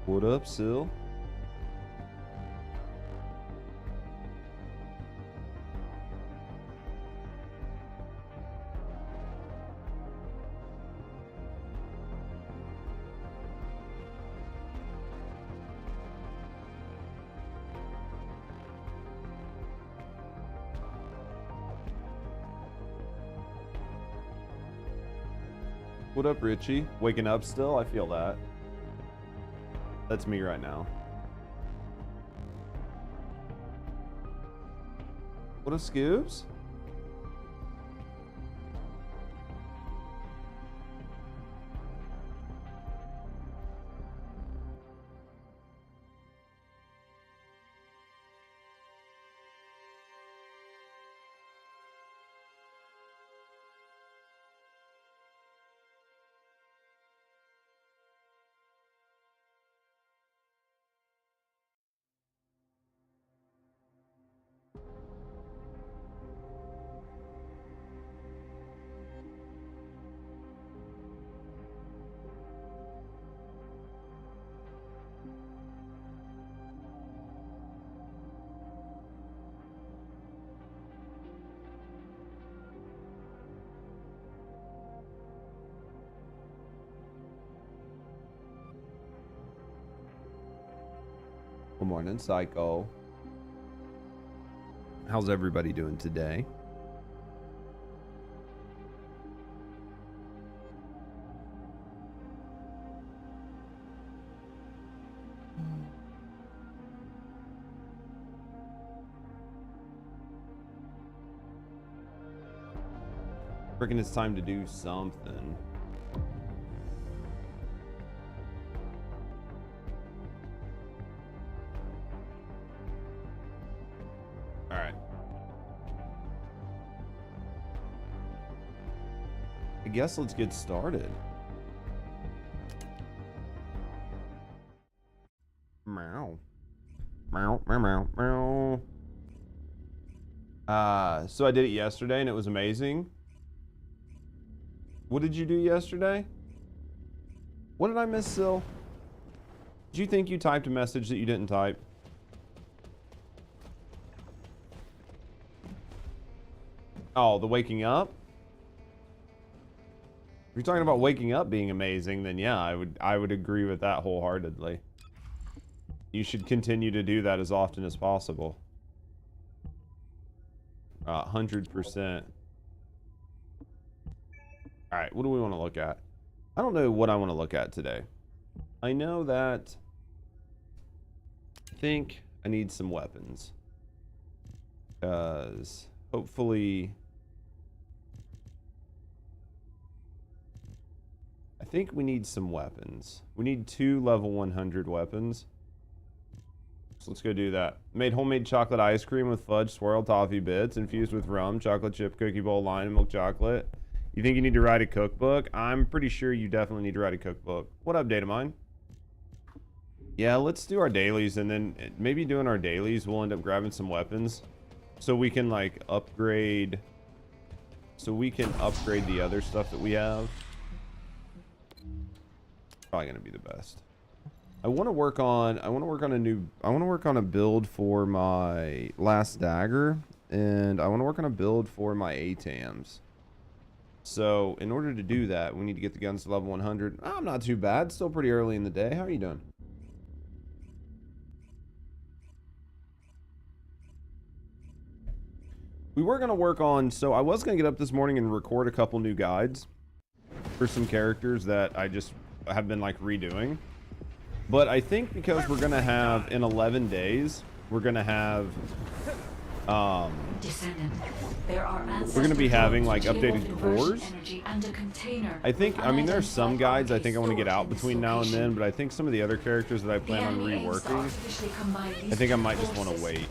What up, Sil? What up, Richie? Waking up still? I feel that. That's me right now. What up, Scoobs? Good morning, Psycho. How's everybody doing today? Freaking it's time to do something. I guess let's get started. Meow. Meow, meow, meow, meow. So I did it yesterday and it was amazing. What did you do yesterday? What did I miss, Sil? Did you think you typed a message that you didn't type? Oh, the waking up? If you're talking about waking up being amazing, then yeah, I would agree with that wholeheartedly. You should continue to do that as often as possible. 100%. All right, what do we want to look at? I don't know what I want to look at today. I know that I think I need some weapons. Because hopefully I think we need some weapons. We need 2 level 100 weapons. So let's go do that. Made homemade chocolate ice cream with fudge swirl toffee bits infused with rum, chocolate chip cookie bowl, lime, and milk chocolate. You think you need to write a cookbook? I'm pretty sure you definitely need to write a cookbook. What up, Data Mine? Yeah, let's do our dailies, and then maybe doing our dailies, we'll end up grabbing some weapons so we can like upgrade. So we can upgrade the other stuff that we have. Probably gonna be the best. I want to work on a build for my last dagger, and I want to work on a build for my ATAMs. So in order to do that, we need to get the guns to level 100. I'm not too bad. Still pretty early in the day. How are you doing? We were going to work on, so I was going to get up this morning and record a couple new guides for some characters that I just have been like redoing. But I think because we're going to have, in 11 days, we're going to have, Descendant. There are we're going to be having like updated cores. I think, I mean, there's some guides I think I want to get out between now and then, but I think some of the other characters that I plan on reworking, I think I might just want to wait.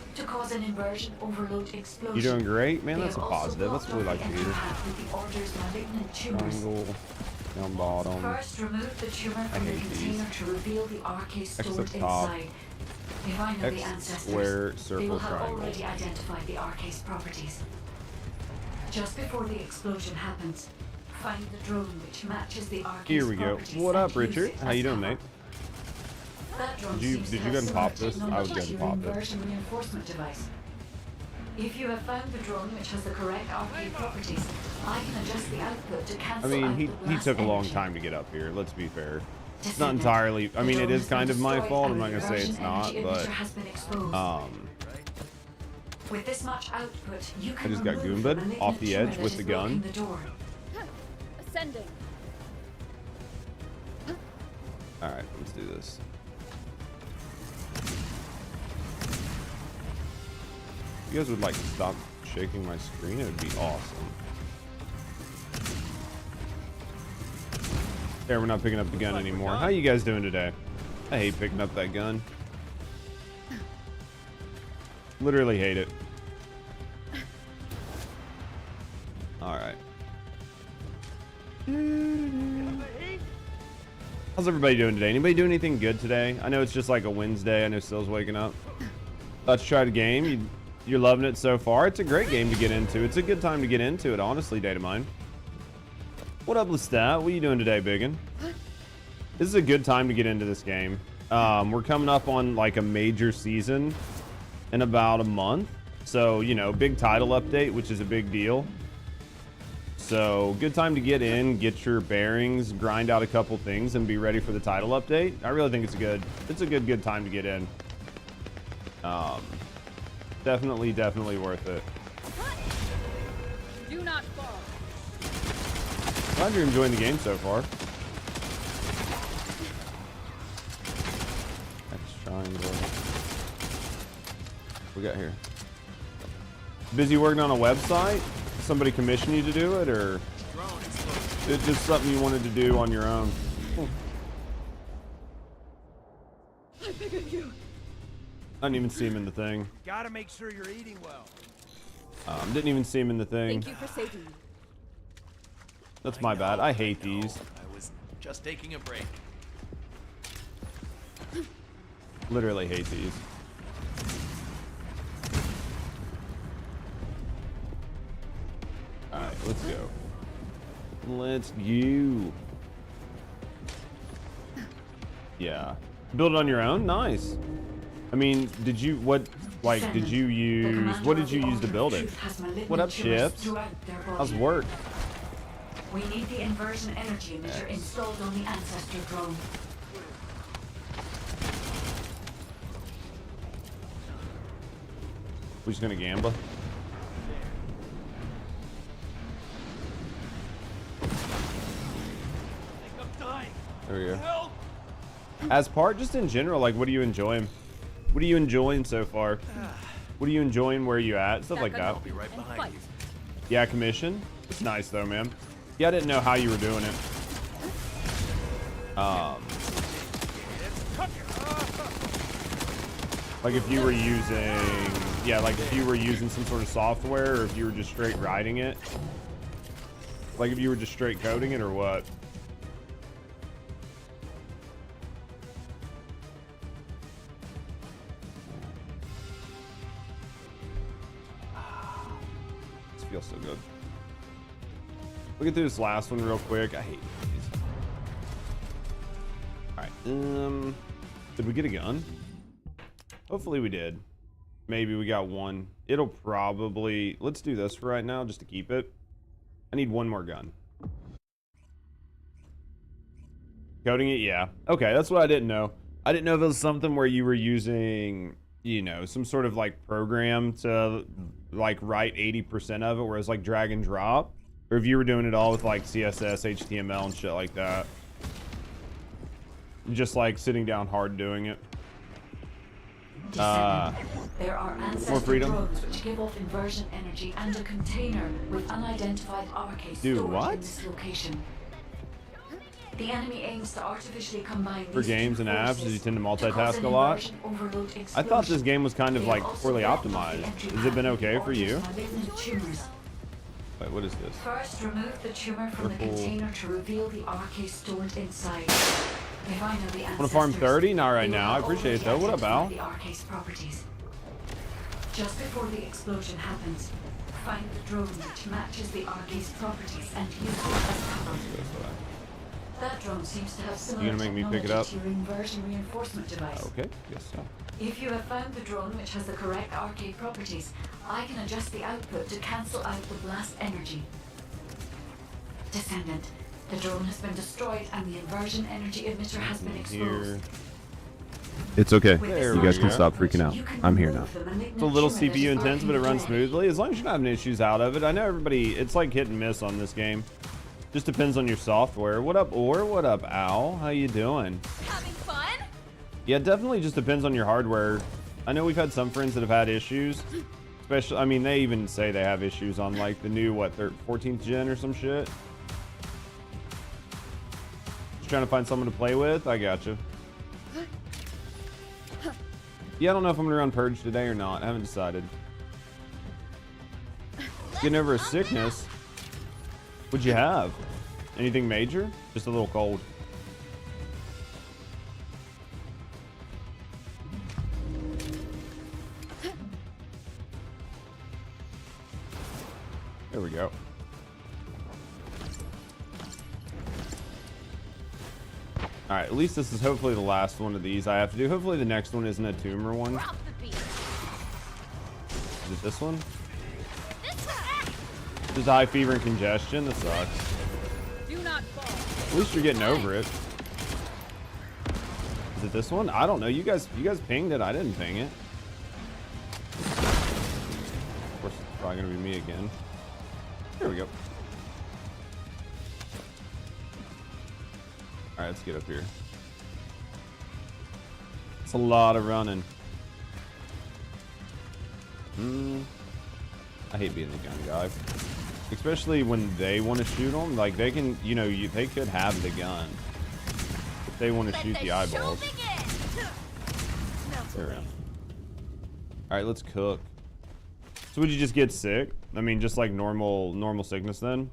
You doing great? Man, that's a positive. That's really like to hear. Triangle. Down bottom. First, remove the tumor from the container to reveal the RK stored top. inside. Define the ancestors. Square, circle, they will have triangle. already identified the RK's properties. Just before the explosion happens, find the drone which matches the RK's Here we go. properties What up, and use Richard? it How as you doing, cover. mate? That drone Did you seems to go have and pop similar this? I was technology going to to pop it. inversion reinforcement device. If you have found the drone which has the correct arcade properties, I can adjust the output to I cancel mean, out he the blast took a long energy. time to get up here. Let's be fair. It's not Descendant. entirely. I The mean, it drone is has been kind of my destroyed fault. and I'm not the gonna say it's diversion not, energy but emitter has been exposed. With this much output, you can I just got remove Goomba'd malignant off the tumor edge that with is the blocking gun. the door. Ascending. all right, let's do this. If you guys would like to stop shaking my screen, it would be awesome. There, we're not picking up the gun anymore. How you guys doing today? I hate picking up that gun. Literally hate it. All right. How's everybody doing today? Anybody doing anything good today? I know it's just like a Wednesday. I know Still's waking up. Let's try the game. You're loving it so far. It's a great game to get into. It's a good time to get into it, honestly, Data Mine. What up, Lestat? What are you doing today, Biggin? This is a good time to get into this game. We're coming up on like a major season in about a month. So, you know, big title update, which is a big deal. So, good time to get in, get your bearings, grind out a couple things, and be ready for the title update. I really think it's a good time to get in. Definitely worth it. Do not fall. Glad you're enjoying the game so far. X triangle. What we got here? Busy working on a website? Somebody commissioned you to do it, or it's just something you wanted to do on your own? I beg of you. I didn't even see him in the thing. Gotta make sure you're eating well. Didn't even see him in the thing. Thank you for saving me. That's my bad. I hate these. I was just taking a break. Literally hate these. Alright, let's go. Let's go. Yeah. Build it on your own? Nice. I mean, did you, what did you use to build it? What up, Chips? How's work? We need the inversion energy emitter installed on the ancestor drone. We're just gonna gamble. There we go. As part, just in general, like, what are you enjoying? What are you enjoying so far? What are you enjoying? Where are you at? Stuff like that. I'll be right behind you. Yeah, commission. It's nice though, man. Yeah, I didn't know how you were doing it. Like if you were using, like if you were using some sort of software, or if you were just straight writing it. Like if you were just straight coding it, or what? This feels so good. Look at this last one real quick. I hate these. Alright, did we get a gun? Hopefully we did. Maybe we got one. It'll probably, let's do this for right now just to keep it. I need one more gun. Coding it, yeah. Okay, that's what I didn't know. I didn't know if it was something where you were using, you know, some sort of like program to like write 80% of it, where it's like drag and drop, or if you were doing it all with like CSS, HTML, and shit like that. Just like sitting down hard doing it. There are ancestor freedom. drones which give off inversion energy and a container with unidentified arcades Dude, stored what? in this location. The enemy aims to artificially combine For these games two and apps, forces you tend to cause multitask an a lot. inversion overload I thought this explosion. game was kind of They like have also poorly blocked off the optimized. entry Has it been path okay of for you? Orchard's malignant tumors. Wait, what is this? First, remove the tumor from the Purple. container to reveal the arcade stored inside. If I know the Wanna farm ancestors, 30? Not right you now. I have appreciate it, already though. What up, Al? identified the arcade's properties. Just before the explosion happens, find the drone which matches the arcade's properties and use it as cover. That drone seems to have similar You gonna make me pick it up? technology to your inversion reinforcement device. Okay, guess so. If you have found the drone which has the correct arcade properties, I can adjust the output to cancel out the blast energy. Descendant, the drone has been destroyed and the inversion energy emitter has been exposed. Here. It's okay. With this You guys can large stop output, freaking out. you can I'm here remove now. the malignant It's a little tumor that CPU is intense, but it lurking runs away. smoothly. As long as you're not having issues out of it. I know everybody, it's like hit and miss on this game. Just depends on your software. What up, Or? What up, Al? How you doing? Having fun? Yeah, it definitely just depends on your hardware. I know we've had some friends that have had issues. Especially, I mean, they even say they have issues on like the new, what, 14th gen or some shit. Just trying to find someone to play with. I gotcha. Yeah, I don't know if I'm gonna run Purge today or not. I haven't decided. Getting over a sickness. What'd you have? Anything major? Just a little cold. There we go. Alright, at least this is hopefully the last one of these I have to do. Hopefully the next one isn't a tumor one. Drop the beat. Is it this one? Just high fever and congestion. That sucks. Do not fall. At least you're getting over it. Is it this one? I don't know. You guys pinged it. I didn't ping it. Of course, it's probably gonna be me again. Here we go. All right, let's get up here. It's a lot of running. I hate being the gun guy. Especially when they want to shoot them. Like, they can, you know, they could have the gun. If they want to shoot the eyeballs. There we go. Alright, let's cook. So would you just get sick? I mean, just like normal sickness then?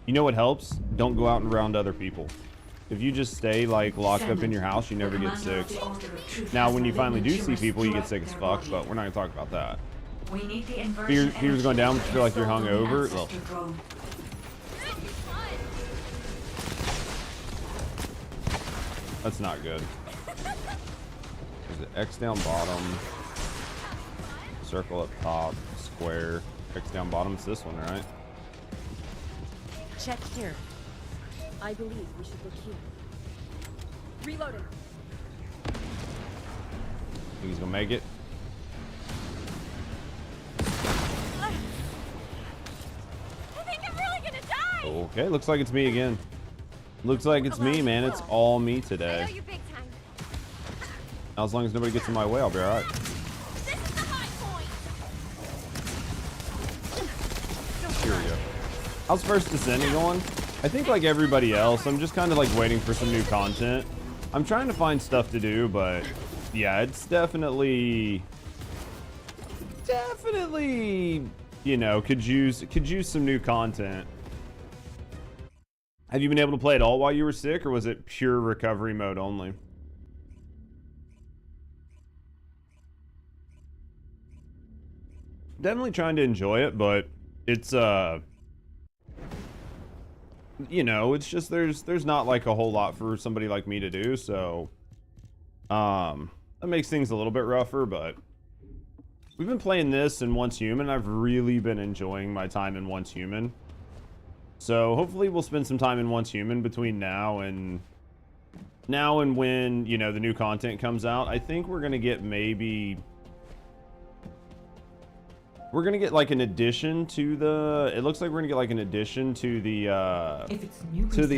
You know what helps? Don't go out and around other people. If you just stay like locked up in your house, you never get sick. Now, when you finally do see people, you get sick as fuck, but we're not gonna talk about that. We need the inversion Fever's going down, but you feel like you're hungover. Well, that's not good. Is it X down bottom? Circle up top, square, X down bottom. It's this one, right? Check here. I believe we should look here. Reloading. Think he's gonna make it? I think I'm really gonna die. Okay, looks like it's me again. Looks like it's me, man. It's all me I today. know you big time. Now, as long as nobody gets in my way, I'll be alright. This is the high point. Here we go. How's first Descendant going? I think like everybody else, I'm just kind of like waiting for some new content. I'm trying to find stuff to do, but yeah, it's definitely, you know, could use some new content. Have you been able to play it all while you were sick, or was it pure recovery mode only? Definitely trying to enjoy it, but it's you know, it's just there's not like a whole lot for somebody like me to do, so that makes things a little bit rougher. But we've been playing this in Once Human. I've really been enjoying my time in Once Human, so hopefully we'll spend some time in Once Human between now and when, you know, the new content comes out. I think we're gonna get like an addition to the, it looks like we're gonna get like an addition to the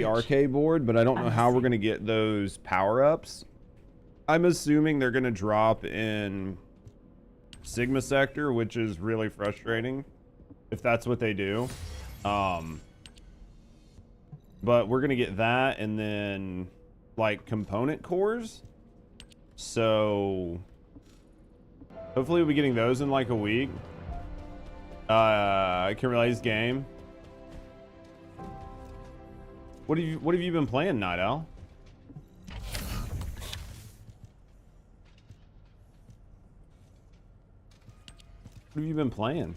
arcade board, but I don't know how we're gonna get those power-ups. I'm assuming they're gonna drop in Sigma Sector, which is really frustrating if that's what they do. But we're gonna get that, and then like component cores, so hopefully we'll be getting those in like a week. I can realize game. What have you been playing, Night Owl? What have you been playing?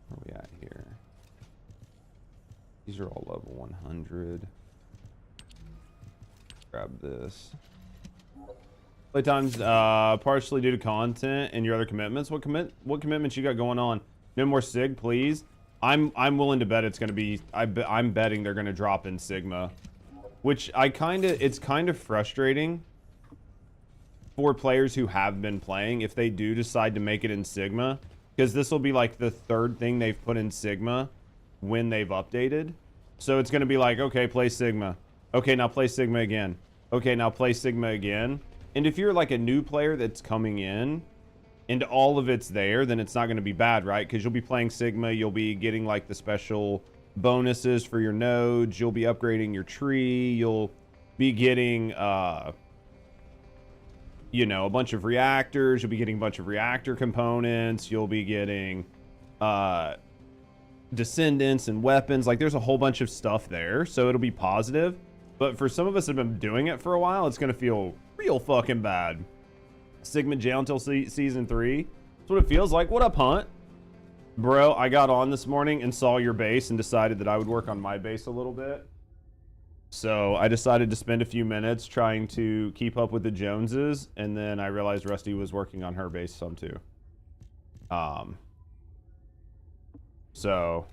Where are we at here? These are all level 100. Grab this. Playtime's partially due to content and your other commitments. What commitments you got going on? No more Sig, please. I'm willing to bet it's gonna be. I'm betting they're gonna drop in Sigma, which it's kind of frustrating for players who have been playing if they do decide to make it in Sigma, because this will be like the third thing they've put in Sigma when they've updated. So it's gonna be like, okay, play Sigma. Okay, now play Sigma again. Okay, now play Sigma again. And if you're like a new player that's coming in and all of it's there, then it's not going to be bad, right? Because you'll be playing Sigma, you'll be getting like the special bonuses for your nodes, you'll be upgrading your tree, you'll be getting, you know, a bunch of reactors, you'll be getting a bunch of reactor components, you'll be getting Descendants and weapons. Like, there's a whole bunch of stuff there, so it'll be positive. But for some of us that have been doing it for a while, it's going to feel real fucking bad. Sigma jail until season 3. That's what it feels like. What up, Hunt? Bro, I got on this morning and saw your base and decided that I would work on my base a little bit. So I decided to spend a few minutes trying to keep up with the Joneses, and then I realized Rusty was working on her base some too. So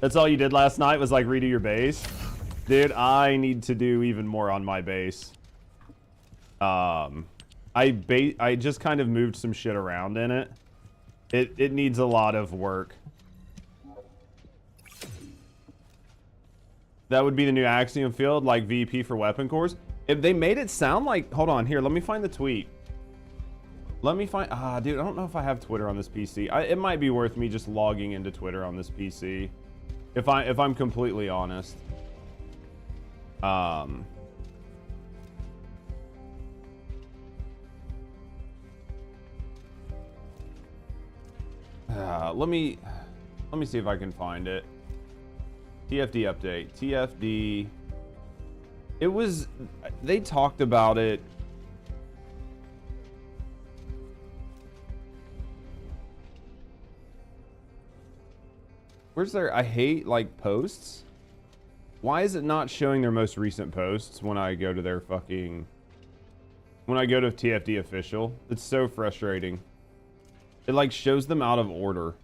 that's all you did last night was like redo your base? Dude, I need to do even more on my base. I just kind of moved some shit around in it. It needs a lot of work. That would be the new Axiom field, like VP for weapon cores. If they made it sound like, hold on here, let me find the tweet. Let me find, dude, I don't know if I have Twitter on this PC. It might be worth me just logging into Twitter on this PC. If I'm completely honest. Let me see if I can find it. TFD update. TFD. They talked about it. Where's their, I hate like posts. Why is it not showing their most recent posts when I go to their fucking, when I go to TFD official? It's so frustrating. It like shows them out of order.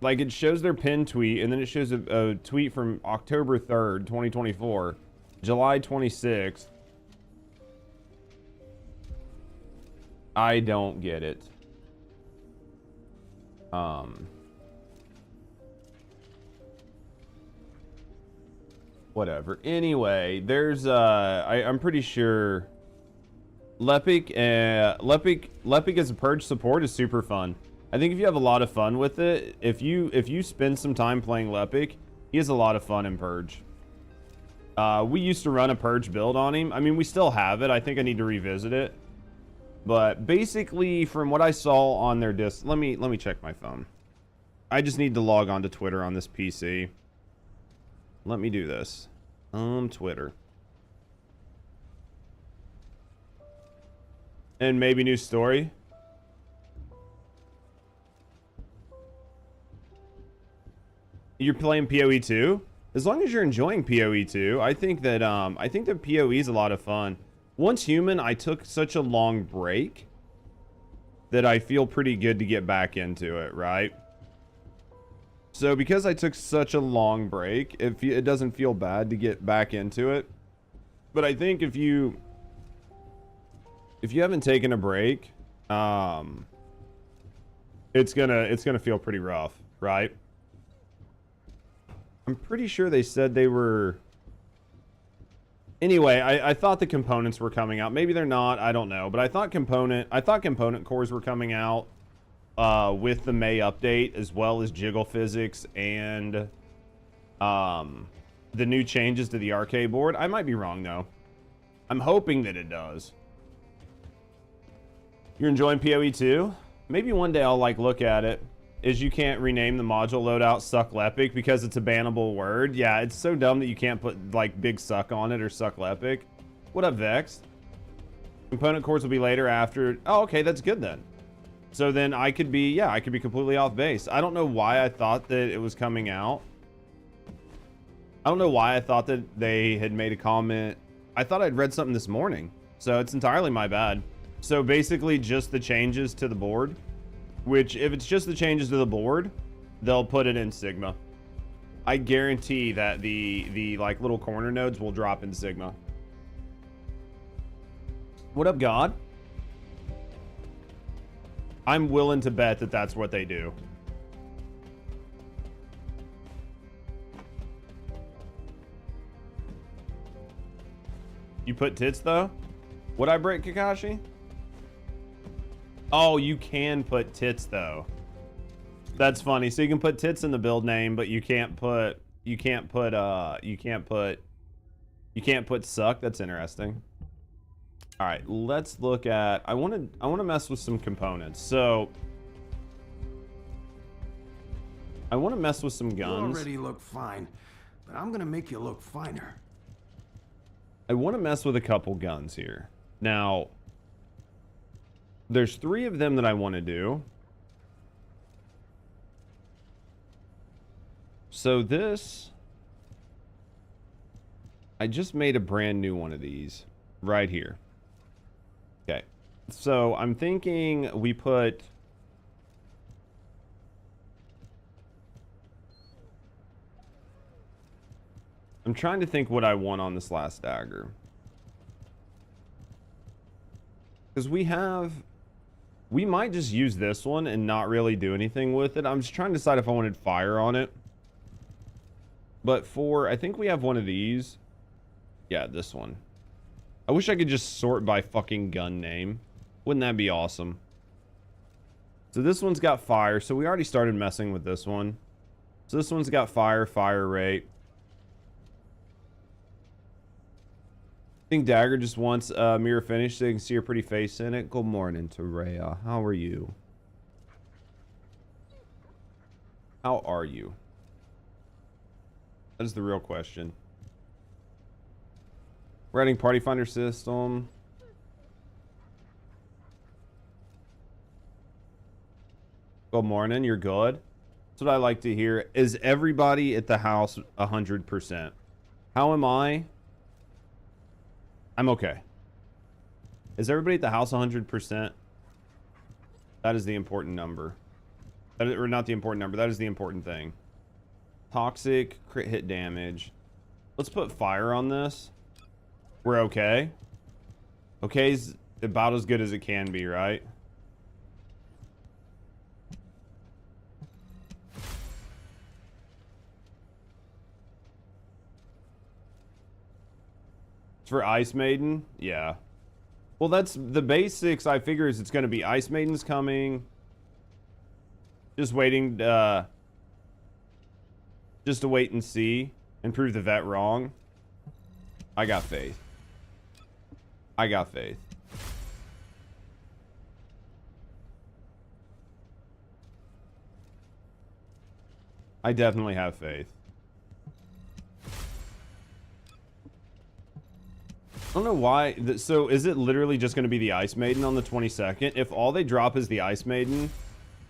Like it shows their pinned tweet and then it shows a tweet from October 3rd, 2024, July 26th. I don't get it. Whatever. Anyway, there's I'm pretty sure Lepic as a purge support is super fun. I think if you have a lot of fun with it, if you spend some time playing Lepic, he has a lot of fun in purge. We used to run a purge build on him. I mean, we still have it. I think I need to revisit it. But basically, from what I saw on their disc, let me check my phone. I just need to log on to Twitter on this PC. Let me do this. Twitter. And maybe new story. You're playing PoE 2? As long as you're enjoying PoE 2, I think that PoE is a lot of fun. Once human, I took such a long break that I feel pretty good to get back into it, right? So because I took such a long break, it doesn't feel bad to get back into it. But I think if you haven't taken a break, it's gonna feel pretty rough, right? I'm pretty sure they said they were. Anyway, I thought the components were coming out. Maybe they're not. I don't know. But I thought component cores were coming out with the May update, as well as jiggle physics and the new changes to the arcade board. I might be wrong though. I'm hoping that it does. You're enjoying PoE 2? Maybe one day I'll like look at it. Is you can't rename the module loadout suck lepic because it's a bannable word. Yeah, it's so dumb that you can't put like big suck on it or suck lepic. What up, Vex? Component cores will be later after. Oh, okay, that's good then. So then I could be completely off base. I don't know why I thought that it was coming out. I don't know why I thought that they had made a comment. I thought I'd read something this morning, so it's entirely my bad. So basically just the changes to the board, which if it's just the changes to the board, they'll put it in Sigma. I guarantee that the like little corner nodes will drop in Sigma. What up, God? I'm willing to bet that that's what they do. You put tits though? Would I break Kakashi? Oh, you can put tits though. That's funny. So you can put tits in the build name, but you can't put suck. That's interesting. All right, let's look at, I want to mess with some components. So I want to mess with some guns. You already look fine, but I'm gonna make you look finer. I want to mess with a couple guns here. Now, there's 3 of them that I want to do. So this, I just made a brand new one of these right here. Okay, so I'm thinking we put, I'm trying to think what I want on this last dagger. Because we might just use this one and not really do anything with it. I'm just trying to decide if I wanted fire on it. But I think we have one of these. Yeah, this one. I wish I could just sort by fucking gun name. Wouldn't that be awesome? So this one's got fire. So we already started messing with this one. So this one's got fire rate. I think Dagger just wants mirror finish so you can see her pretty face in it. Good morning, Terrea. How are you? How are you? That is the real question. We're adding party finder system. Good morning, you're good. That's what I like to hear. Is everybody at the house 100%? How am I? I'm okay. Is everybody at the house 100%? That is the important number. Or not the important number, that is the important thing. Toxic, crit hit damage. Let's put fire on this. We're okay. Okay's about as good as it can be, right? It's for Ice Maiden? Yeah. Well, that's the basics. I figure is it's going to be Ice Maiden's coming. Just waiting, just to wait and see and prove the vet wrong. I got faith. I got faith. I definitely have faith. I don't know why. So is it literally just going to be the Ice Maiden on the 22nd? If all they drop is the Ice Maiden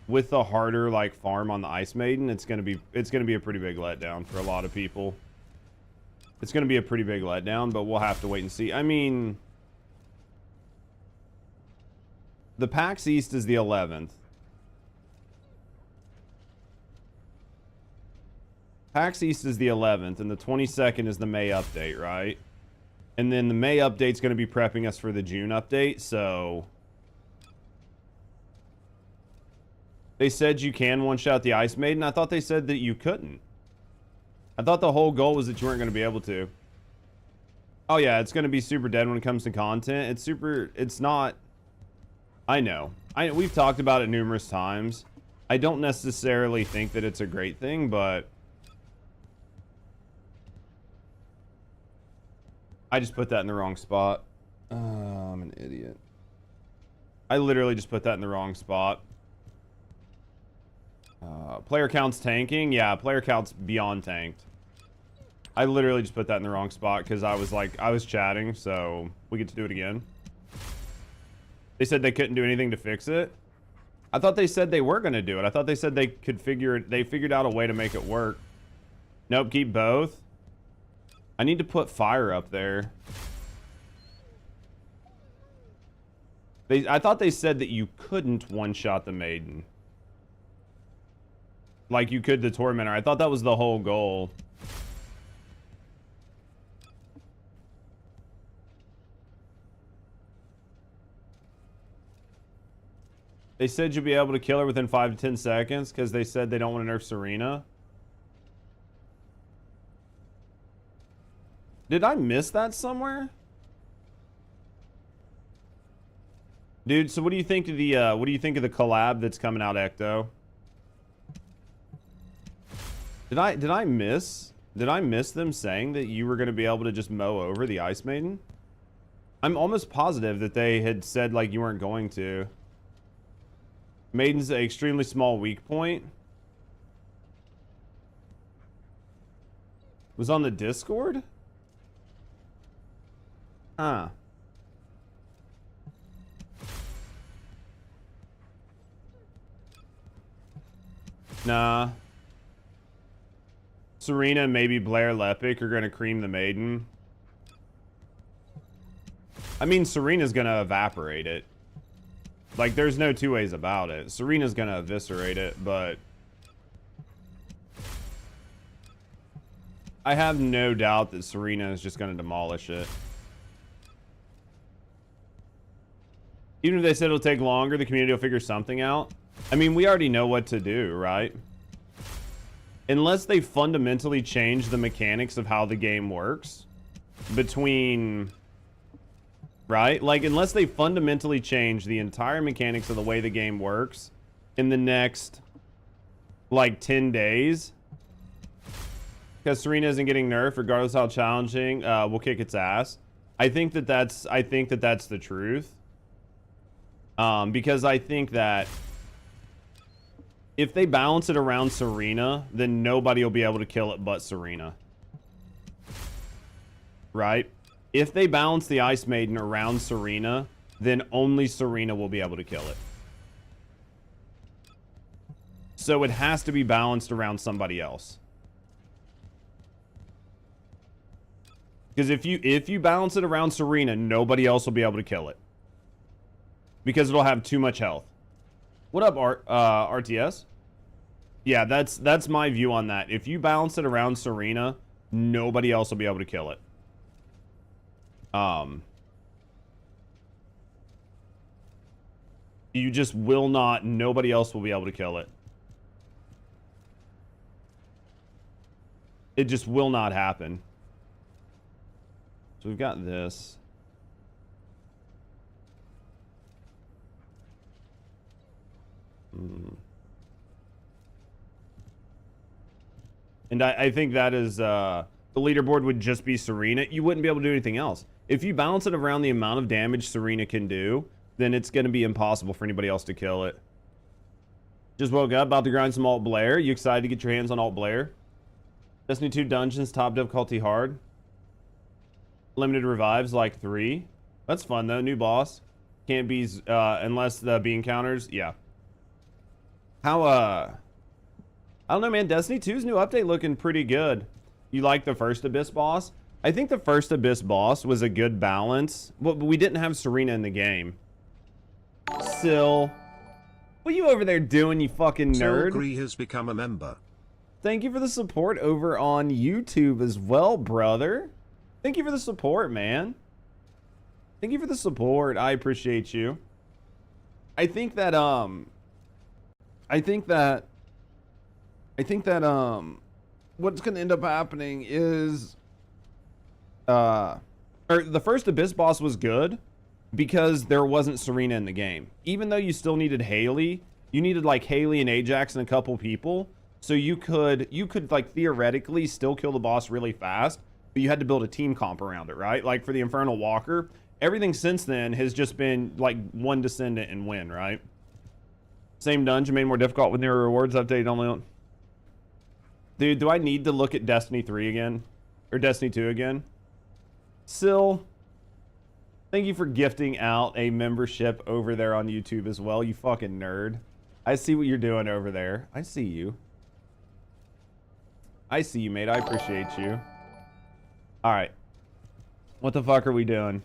with the harder like farm on the Ice Maiden, it's going to be a pretty big letdown for a lot of people. It's going to be a pretty big letdown, but we'll have to wait and see. I mean, the PAX East is the 11th. PAX East is the 11th, and the 22nd is the May update, right? And then the May update's going to be prepping us for the June update, so... They said you can one-shot the Ice Maiden. I thought they said that you couldn't. I thought the whole goal was that you weren't going to be able to. Oh yeah, it's going to be super dead when it comes to content. It's not... I know. We've talked about it numerous times. I don't necessarily think that it's a great thing, but... I just put that in the wrong spot. I'm an idiot. I literally just put that in the wrong spot. Player count's tanking. Yeah, player count's beyond tanked. I literally just put that in the wrong spot because I was chatting, so we get to do it again. They said they couldn't do anything to fix it. I thought they said they were going to do it. I thought they said they figured out a way to make it work. Nope, keep both. I need to put fire up there. I thought they said that you couldn't one-shot the maiden. Like you could the tormentor. I thought that was the whole goal. They said you'll be able to kill her within 5 to 10 seconds because they said they don't want to nerf Serena. Did I miss that somewhere? Dude, so what do you think of the collab that's coming out, Ecto? Did I miss them saying that you were going to be able to just mow over the Ice Maiden? I'm almost positive that they had said like you weren't going to. Maiden's an extremely small weak point. Was on the Discord? Huh. Nah. Serena and maybe Blair Lepic are going to cream the Maiden. I mean, Serena's going to evaporate it. Like, there's no two ways about it. Serena's going to eviscerate it, but I have no doubt that Serena is just going to demolish it. Even if they said it'll take longer, the community will figure something out. I mean, we already know what to do, right? Unless they fundamentally change the mechanics of how the game works between... Right? Like, unless they fundamentally change the entire mechanics of the way the game works in the next, like, 10 days. Because Serena isn't getting nerfed, regardless of how challenging, we'll kick its ass. I think that that's the truth. Because I think that if they balance it around Serena, then nobody will be able to kill it but Serena. Right? If they balance the Ice Maiden around Serena, then only Serena will be able to kill it. So it has to be balanced around somebody else. Because if you balance it around Serena, nobody else will be able to kill it. Because it'll have too much health. What up, RTS? Yeah, that's my view on that. If you balance it around Serena, nobody else will be able to kill it. You just will not, nobody else will be able to kill it. It just will not happen. So we've got this. And I think that is, the leaderboard would just be Serena. You wouldn't be able to do anything else. If you balance it around the amount of damage Serena can do, then it's going to be impossible for anybody else to kill it. Just woke up, about to grind some Alt Blair. You excited to get your hands on Alt Blair? Destiny 2 Dungeons, top difficulty hard. Limited revives, like 3. That's fun, though. New boss. Can't be, unless the bean counters. Yeah. How, I don't know, man. Destiny 2's new update looking pretty good. You like the first Abyss boss? I think the first Abyss boss was a good balance. But we didn't have Serena in the game. Sill. What are you over there doing, you fucking nerd? JudgeGray has become a member. Thank you for the support over on YouTube as well, brother. Thank you for the support, man. Thank you for the support. I appreciate you. I think that what's going to end up happening is or the first Abyss boss was good because there wasn't Serena in the game. Even though you still needed Haley, you needed like Haley and Ajax and a couple people, so you could like theoretically still kill the boss really fast, but you had to build a team comp around it, right? Like for the Infernal Walker, everything since then has just been like one Descendant and win, right? Same dungeon made more difficult with their rewards update only on. Dude, do I need to look at Destiny 3 again? Or Destiny 2 again? Sill, thank you for gifting out a membership over there on YouTube as well, you fucking nerd. I see what you're doing over there. I see you. I see you, mate. I appreciate you. All right. What the fuck are we doing?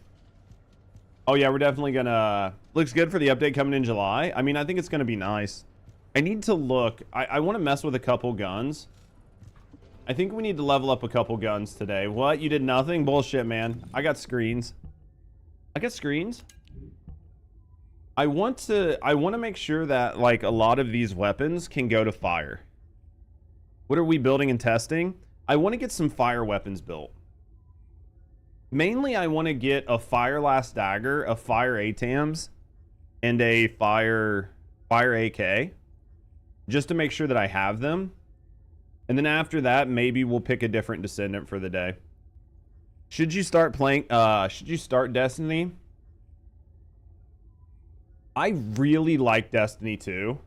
Oh, yeah, we're definitely gonna... Looks good for the update coming in July. I mean, I think it's gonna be nice. I need to look. I want to mess with a couple guns. I think we need to level up a couple guns today. What? You did nothing? Bullshit, man. I got screens. I got screens. I want to make sure that, like, a lot of these weapons can go to fire. What are we building and testing? I want to get some fire weapons built. Mainly, I want to get a fire last dagger, a fire ATAMs, and a fire AK, just to make sure that I have them. And then after that, maybe we'll pick a different Descendant for the day. Should you start playing? Should you start Destiny? I really like Destiny 2.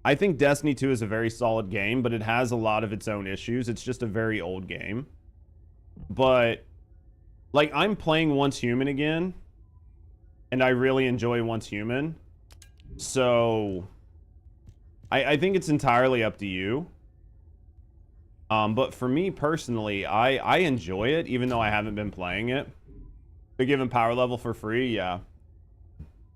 I think Destiny 2 is a very solid game, but it has a lot of its own issues. It's just a very old game. But, like, I'm playing Once Human again, and I really enjoy Once Human. So, I think it's entirely up to you. But for me personally, I enjoy it, even though I haven't been playing it. They're giving power level for free, yeah.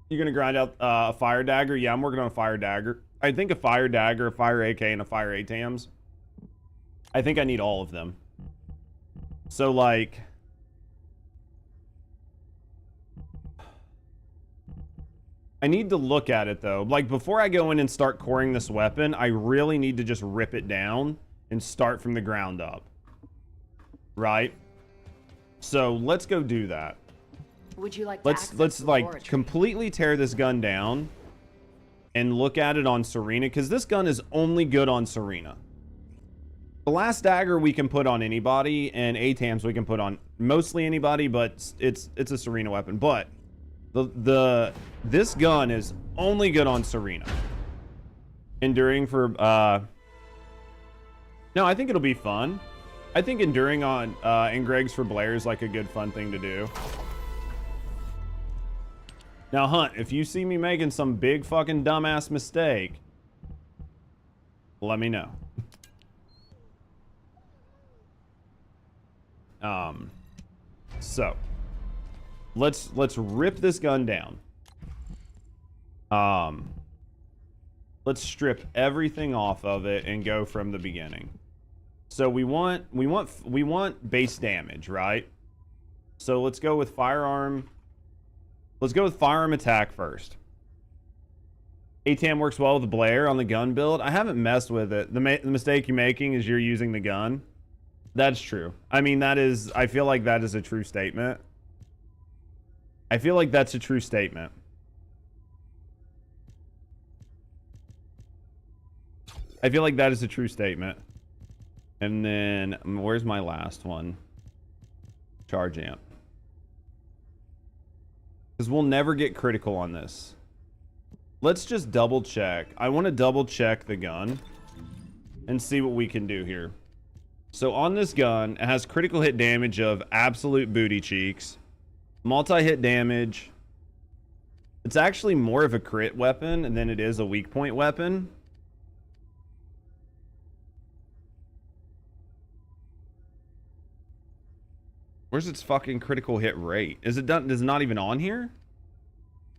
You're gonna grind out a fire dagger? Yeah, I'm working on a fire dagger. I think a fire dagger, a fire AK, and a fire ATAMs. I think I need all of them. So, like... I need to look at it, though. Like, before I go in and start coring this weapon, I really need to just rip it down and start from the ground up. Right? So, let's go do that. Would you like Let's like completely tear this gun down and look at it on Serena, because this gun is only good on Serena. The last dagger we can put on anybody, and ATAMs we can put on mostly anybody, but it's a Serena weapon. But this gun is only good on Serena. Enduring for no, I think it'll be fun. I think enduring on and Greg's for Blair is like a good fun thing to do. Now, Hunt, if you see me making some big fucking dumbass mistake, let me know. So let's rip this gun down. Let's strip everything off of it and go from the beginning. So we want base damage, right? So let's go with firearm. Let's go with firearm attack first. ATAM works well with Blair on the gun build. I haven't messed with it. The mistake you're making is you're using the gun. That's true. I mean, I feel like that is a true statement. I feel like that's a true statement. I feel like that is a true statement. And then, where's my last one? Charge amp. Because we'll never get critical on this. Let's just double check. I want to double check the gun and see what we can do here. So on this gun, it has critical hit damage of absolute booty cheeks. Multi-hit damage. It's actually more of a crit weapon than it is a weak point weapon. Where's its fucking critical hit rate? Is it done? Is it not even on here?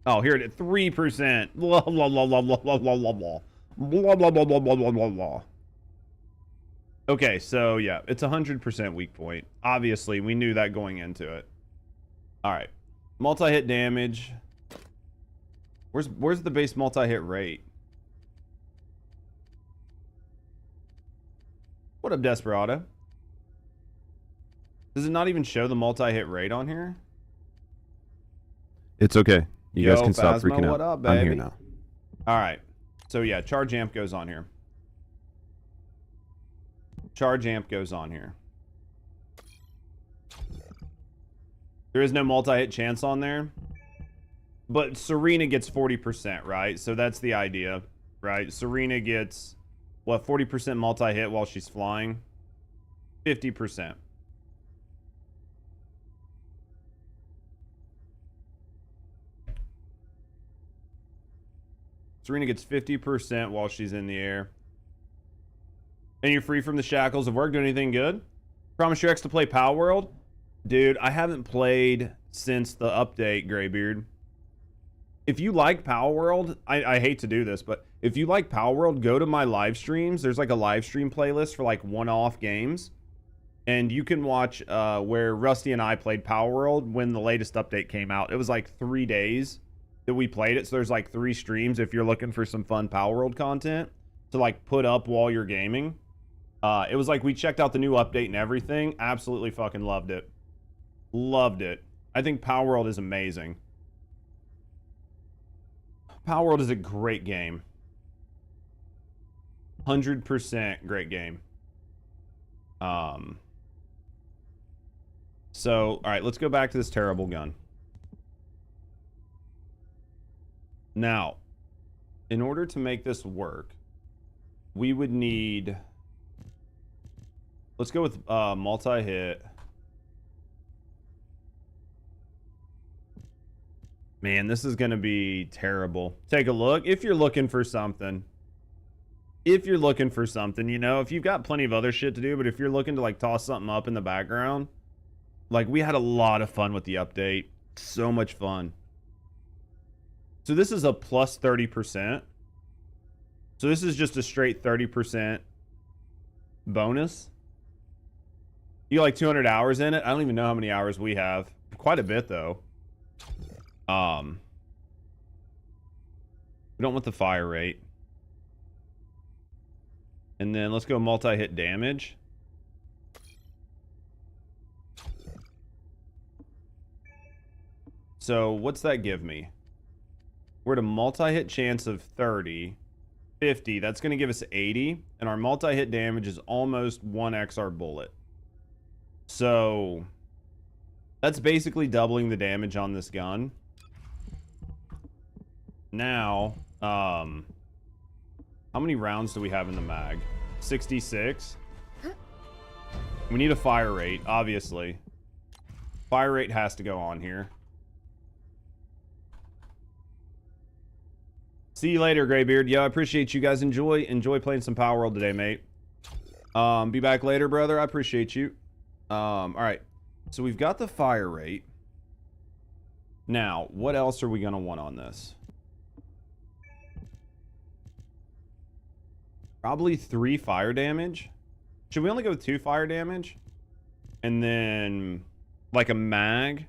Oh, here it is. 3%. Blah, blah, blah, blah, blah, blah, blah, blah, blah. Blah, blah, blah, blah, blah, blah, blah, blah. Okay, so yeah, it's 100% weak point. Obviously, we knew that going into it. All right. Multi-hit damage. Where's the base multi-hit rate? What up, Desperado? Does it not even show the multi-hit rate on here? It's okay. You guys can stop Phasma, freaking out. what up, baby? I'm here now. All right. So yeah, charge amp goes on here. Charge amp goes on here. There is no multi-hit chance on there. But Serena gets 40%, right? So that's the idea, right? Serena gets, what, 40% multi-hit while she's flying? 50%. Serena gets 50% while she's in the air. And you're free from the shackles of work. Do anything good? Promise your ex to play Power World? Dude, I haven't played since the update, Graybeard. If you like Power World, I hate to do this, but if you like Power World, go to my live streams. There's like a live stream playlist for like one-off games. And you can watch where Rusty and I played Power World when the latest update came out. It was like 3 days that we played it. So there's like 3 streams if you're looking for some fun Power World content to like put up while you're gaming. It was like we checked out the new update and everything. Absolutely fucking loved it. Loved it. I think Power World is amazing. Power World is a great game. 100% great game. So, all right, let's go back to this terrible gun. Now, in order to make this work, we would need... Let's go with multi-hit. Man, this is going to be terrible. Take a look. If you're looking for something. If you're looking for something, you know, if you've got plenty of other shit to do, but if you're looking to like toss something up in the background, like we had a lot of fun with the update. So much fun. So this is a plus 30%. So this is just a straight 30% bonus. You got like 200 hours in it. I don't even know how many hours we have. Quite a bit though. We don't want the fire rate. And then let's go multi-hit damage. So what's that give me? We're at a multi-hit chance of 30. 50. That's going to give us 80. And our multi-hit damage is almost 1x our bullet. So that's basically doubling the damage on this gun. Now, how many rounds do we have in the mag? 66. We need a fire rate, obviously. Fire rate has to go on here. See you later, Graybeard. Yeah, I appreciate you guys. Enjoy playing some Power World today, mate. Be back later, brother. I appreciate you. All right. So we've got the fire rate. Now, what else are we going to want on this? Probably 3 fire damage. Should we only go with 2 fire damage? And then like a mag.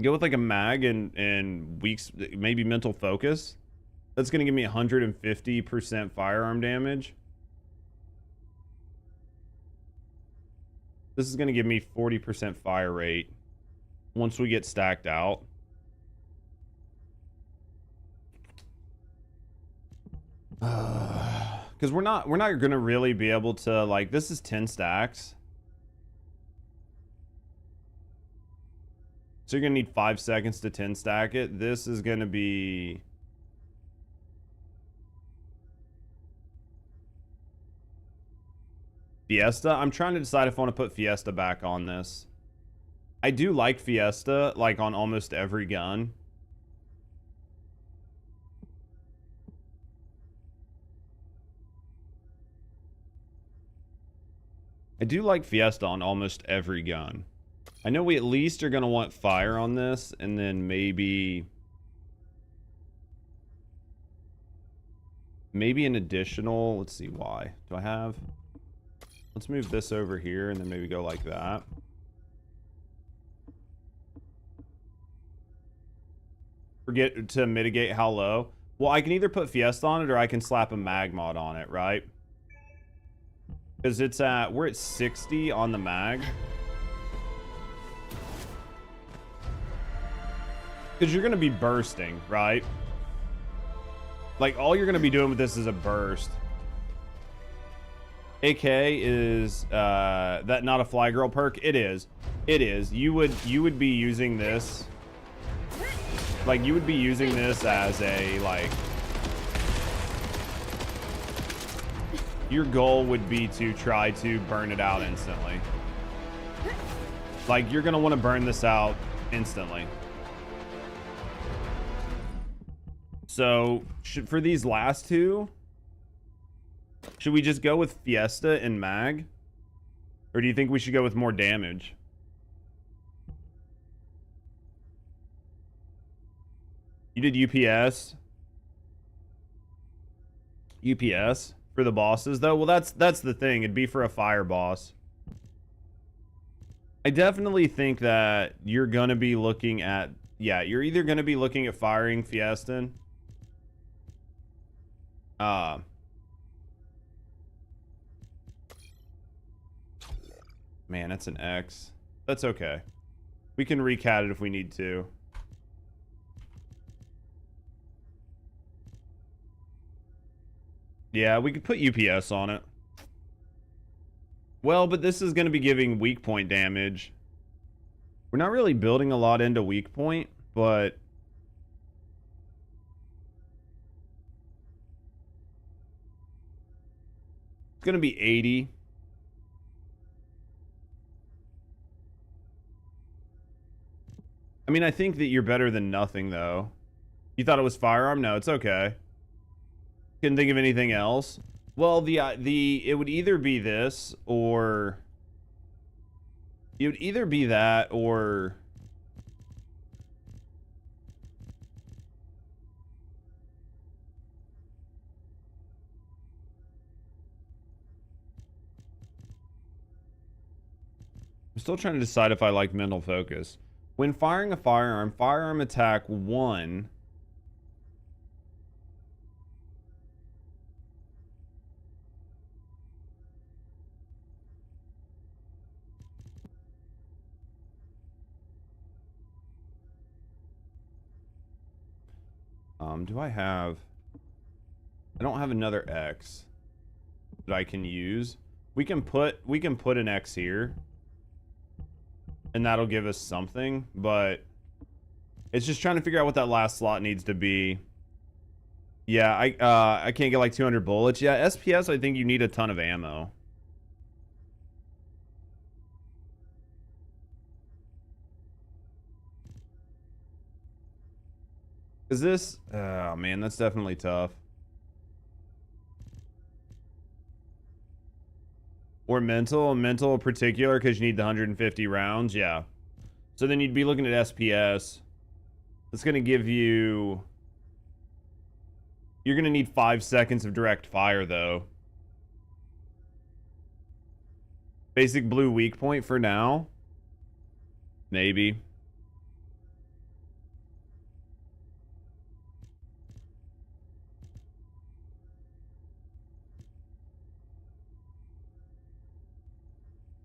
Go with like a mag and weeks, maybe mental focus. That's going to give me 150% firearm damage. This is going to give me 40% fire rate once we get stacked out. Because we're not going to really be able to, like, this is 10 stacks. So you're going to need 5 seconds to 10 stack it. This is going to be... Fiesta. I'm trying to decide if I want to put Fiesta back on this. I do like Fiesta, like on almost every gun. I do like Fiesta on almost every gun. I know we at least are going to want fire on this, and then maybe an additional, let's see, why do I have? Let's move this over here and then maybe go like that. Forget to mitigate how low. Well, I can either put Fiesta on it or I can slap a mag mod on it, right? Because we're at 60 on the mag. Because you're going to be bursting, right? Like, all you're going to be doing with this is a burst. AK is that not a fly girl perk? It is. It is. You would be using this. Like, you would be using this as a, like, your goal would be to try to burn it out instantly. Like, you're going to want to burn this out instantly. So for these last two, should we just go with Fiesta and Mag? Or do you think we should go with more damage? You did UPS. UPS for the bosses though? Well, that's the thing. It'd be for a fire boss. I definitely think that you're gonna be looking at, yeah, you're either gonna be looking at firing Fiestan. Man, that's an X. That's okay. We can recat it if we need to. Yeah, we could put UPS on it. Well, but this is going to be giving weak point damage. We're not really building a lot into weak point, but it's going to be 80. I mean, I think that you're better than nothing, though. You thought it was firearm? No, it's okay. Couldn't think of anything else. Well, it would either be this or it would either be that or I'm still trying to decide if I like mental focus. When firing a firearm attack 1. Do I have... I don't have another X that I can use. We can put an X here. And that'll give us something, but it's just trying to figure out what that last slot needs to be. Yeah, I can't get like 200 bullets. Yeah, SPS, I think you need a ton of ammo. Is this... Oh, man, that's definitely tough. Or mental in particular, because you need the 150 rounds. Yeah. So then you'd be looking at SPS. That's going to give you... You're going to need 5 seconds of direct fire, though. Basic blue weak point for now. Maybe.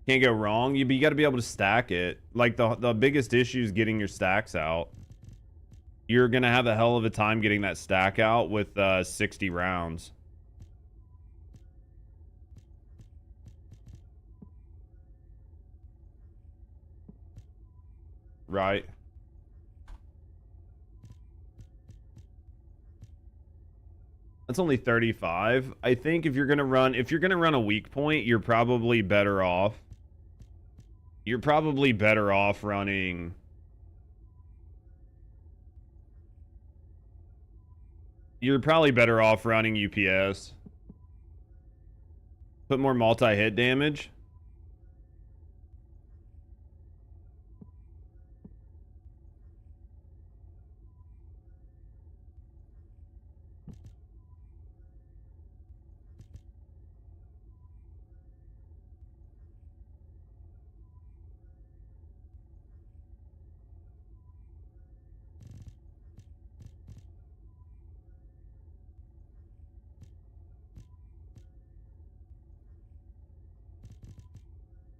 Can't go wrong. You got to be able to stack it. Like, the biggest issue is getting your stacks out. You're going to have a hell of a time getting that stack out with 60 rounds. Right. That's only 35. I think if you're going to run a weak point, you're probably better off. You're probably better off running... You're probably better off running UPS. Put more multi-hit damage.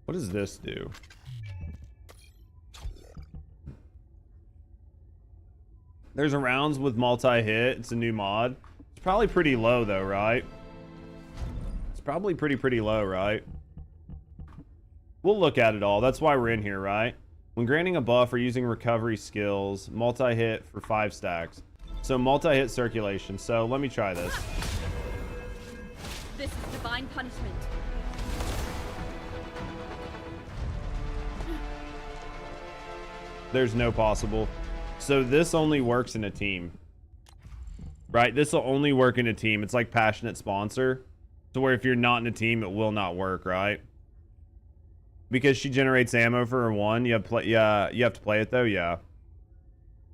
What does this do? There's a rounds with multi-hit. It's a new mod. It's probably pretty low though, right? It's probably pretty low, right? We'll look at it all. That's why we're in here, right? When granting a buff or using recovery skills, multi-hit for 5 stacks. So multi-hit circulation. So let me try this. This is divine punishment. There's no possible. So this only works in a team. right? This will only work in a team. It's like passionate sponsor. So where if you're not in a team, it will not work, right? Because she generates ammo for a 1. You have to play it though, yeah.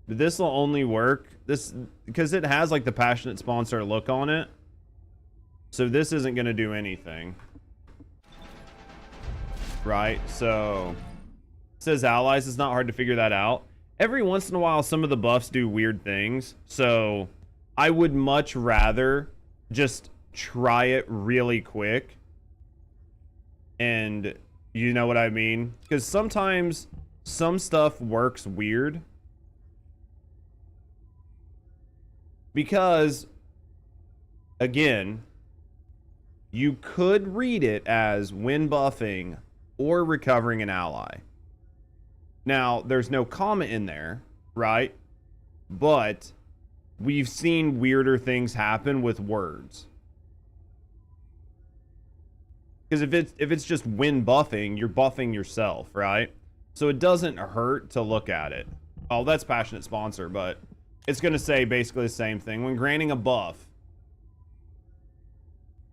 But this will only work because it has like the passionate sponsor look on it. So this isn't going to do anything. Right? So it says allies. It's not hard to figure that out. Every once in a while, some of the buffs do weird things. So I would much rather just try it really quick. And you know what I mean? Because sometimes some stuff works weird. Because, again, you could read it as when buffing or recovering an ally. Now, there's no comma in there, right? But we've seen weirder things happen with words. Because if it's just when buffing, you're buffing yourself, right? So it doesn't hurt to look at it. Oh, that's passionate sponsor, but it's going to say basically the same thing. When granting a buff.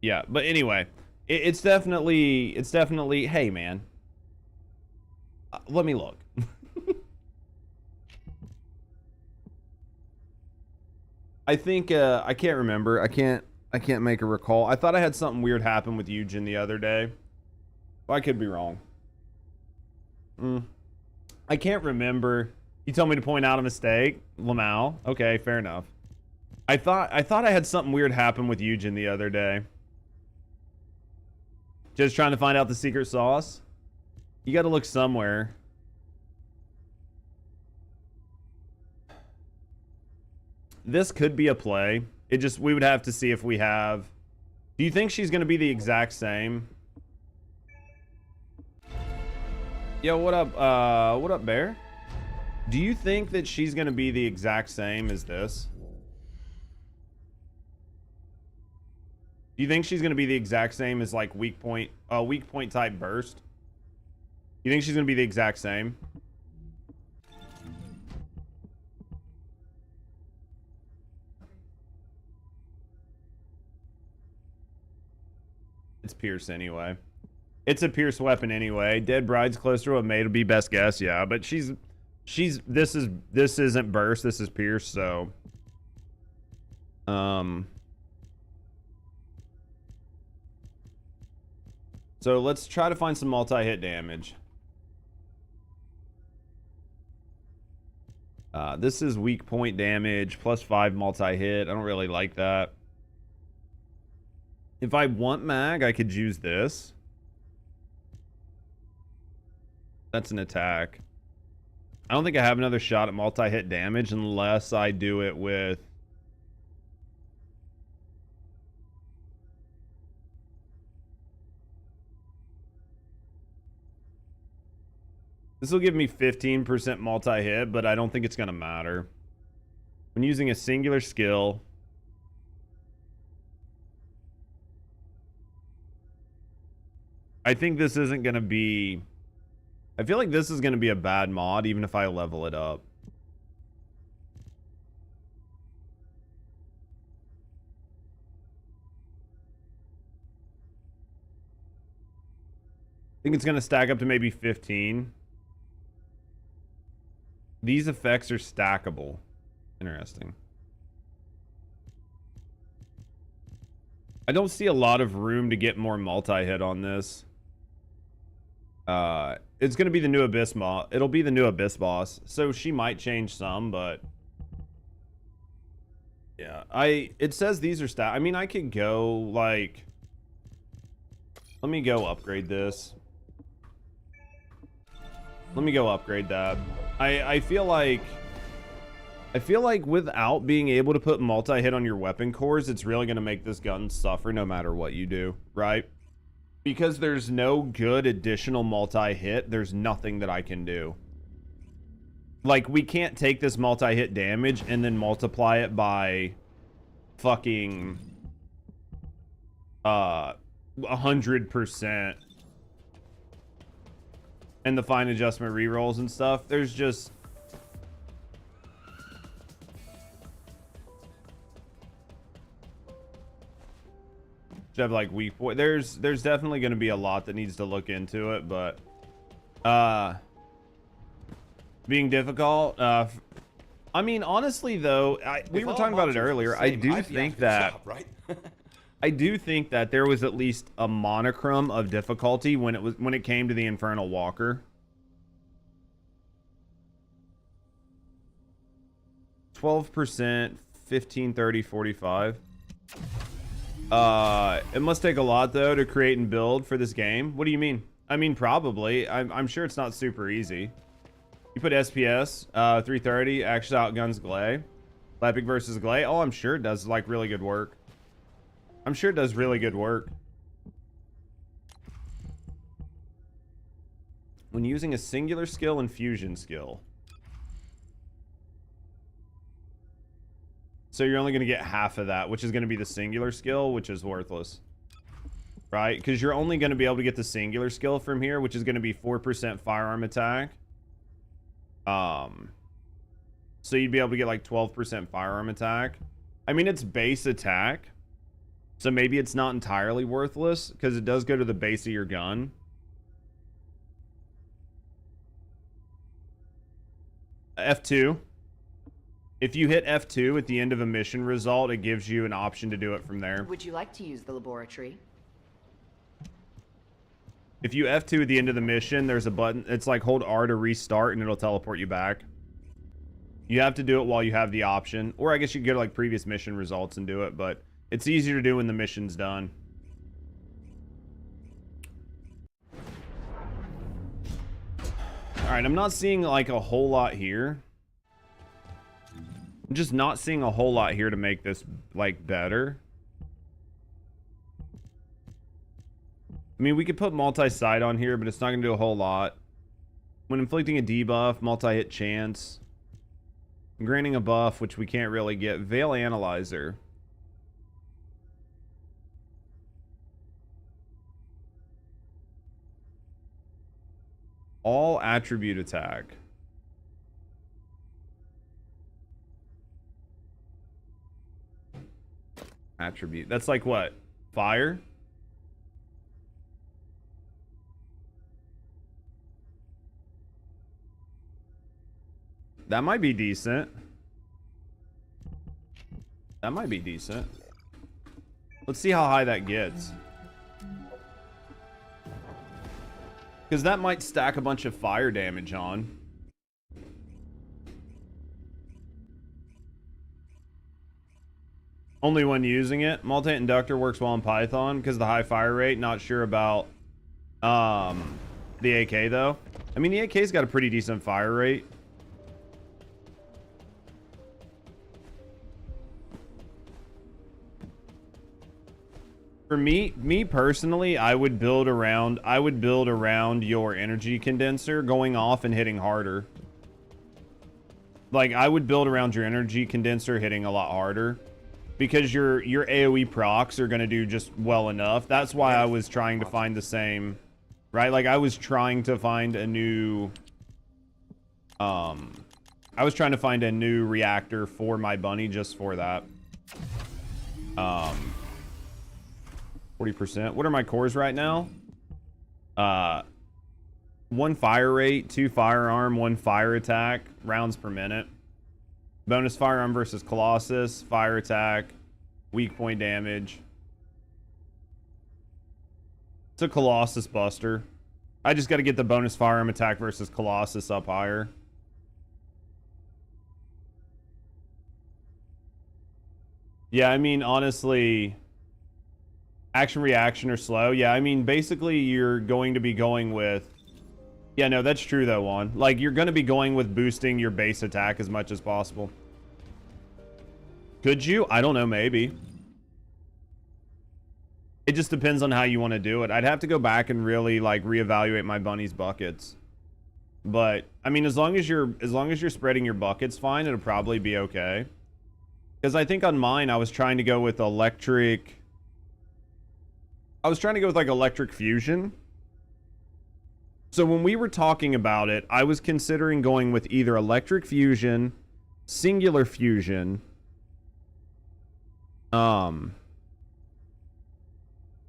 Yeah, but anyway, it's definitely, hey man, let me look. I think, I can't remember. I can't make a recall. I thought I had something weird happen with Eugen the other day. Well, I could be wrong. I can't remember. You told me to point out a mistake, Lamau. Okay, fair enough. I thought I had something weird happen with Eugen the other day. Just trying to find out the secret sauce. You got to look somewhere. This could be a play. We would have to see if we have. Do you think she's going to be the exact same? Yo, what up, Bear? Do you think that she's going to be the exact same as this? Do you think she's going to be the exact same as like weak point type burst? You think she's going to be the exact same? It's Pierce anyway. It's a Pierce weapon anyway. Dead Bride's closer to what May to be best guess, yeah. But this isn't burst. This is Pierce, so so let's try to find some multi-hit damage. This is weak point damage plus 5 multi-hit. I don't really like that. If I want mag, I could use this. That's an attack. I don't think I have another shot at multi-hit damage unless I do it with... This will give me 15% multi-hit, but I don't think it's going to matter. When using a singular skill... I think this isn't going to be... I feel like this is going to be a bad mod, even if I level it up. I think it's going to stack up to maybe 15. These effects are stackable. Interesting. I don't see a lot of room to get more multi-hit on this. It's going to be the new Abyss boss. It'll be the new Abyss boss. So she might change some, but... Yeah, it says these are I mean, I could go, like... Let me go upgrade this. Let me go upgrade that. I feel like without being able to put multi-hit on your weapon cores, it's really going to make this gun suffer no matter what you do, right? Because there's no good additional multi-hit, there's nothing that I can do. Like, we can't take this multi-hit damage and then multiply it by fucking 100% and the fine adjustment rerolls and stuff. There's just... Should have like weak point. There's definitely going to be a lot that needs to look into it, but being difficult. I mean, honestly though, we were talking about it earlier. I do think that I do think that there was at least a monochrome of difficulty when it came to the Infernal Walker. 12%, 15, 30, 45. It must take a lot though to create and build for this game. What do you mean? I mean, probably. I'm sure it's not super easy. You put SPS, 330, actually outguns Glay. Lepic versus Glay. Oh, I'm sure it does like really good work. I'm sure it does really good work. When using a singular skill and fusion skill. So you're only going to get half of that, which is going to be the singular skill, which is worthless. Right? Because you're only going to be able to get the singular skill from here, which is going to be 4% firearm attack. So you'd be able to get like 12% firearm attack. I mean, it's base attack. So maybe it's not entirely worthless because it does go to the base of your gun. F2. If you hit F2 at the end of a mission result, it gives you an option to do it from there. Would you like to use the laboratory? If you F2 at the end of the mission, there's a button. It's like hold R to restart and it'll teleport you back. You have to do it while you have the option. Or I guess you can go to like previous mission results and do it, but it's easier to do when the mission's done. Alright, I'm not seeing like a whole lot here. I'm just not seeing a whole lot here to make this like better. I mean, we could put multi-site on here, but it's not going to do a whole lot. When inflicting a debuff, multi-hit chance. Granting a buff, which we can't really get. Veil Analyzer. All attribute attack. Attribute. That's like what? Fire? That might be decent. That might be decent. Let's see how high that gets. Because that might stack a bunch of fire damage on. Only one using it. Multi-hit inductor works well in Python because of the high fire rate. Not sure about the AK though. I mean, the AK's got a pretty decent fire rate. For me personally, I would build around your energy condenser going off and hitting harder. Like I would build around your energy condenser hitting a lot harder because your AoE procs are going to do just well enough. That's why I was trying to find the same, right? Like I was trying to find a new reactor for my bunny just for that. 40%. What are my cores right now? 1 fire rate, 2 firearm, 1 fire attack, rounds per minute. Bonus firearm versus Colossus, fire attack, weak point damage. It's a Colossus buster. I just got to get the bonus firearm attack versus Colossus up higher. Yeah, I mean, honestly... Action, reaction, or slow. Yeah, I mean, basically, you're going to be going with... Yeah, no, that's true, though, Juan. Like, you're going to be going with boosting your base attack as much as possible. Could you? I don't know, maybe. It just depends on how you want to do it. I'd have to go back and really, like, reevaluate my bunny's buckets. But, I mean, as long as you're spreading your buckets fine, it'll probably be okay. Because I think on mine, I was trying to go with electric... I was trying to go with like electric fusion. So when we were talking about it, I was considering going with either electric fusion, singular fusion,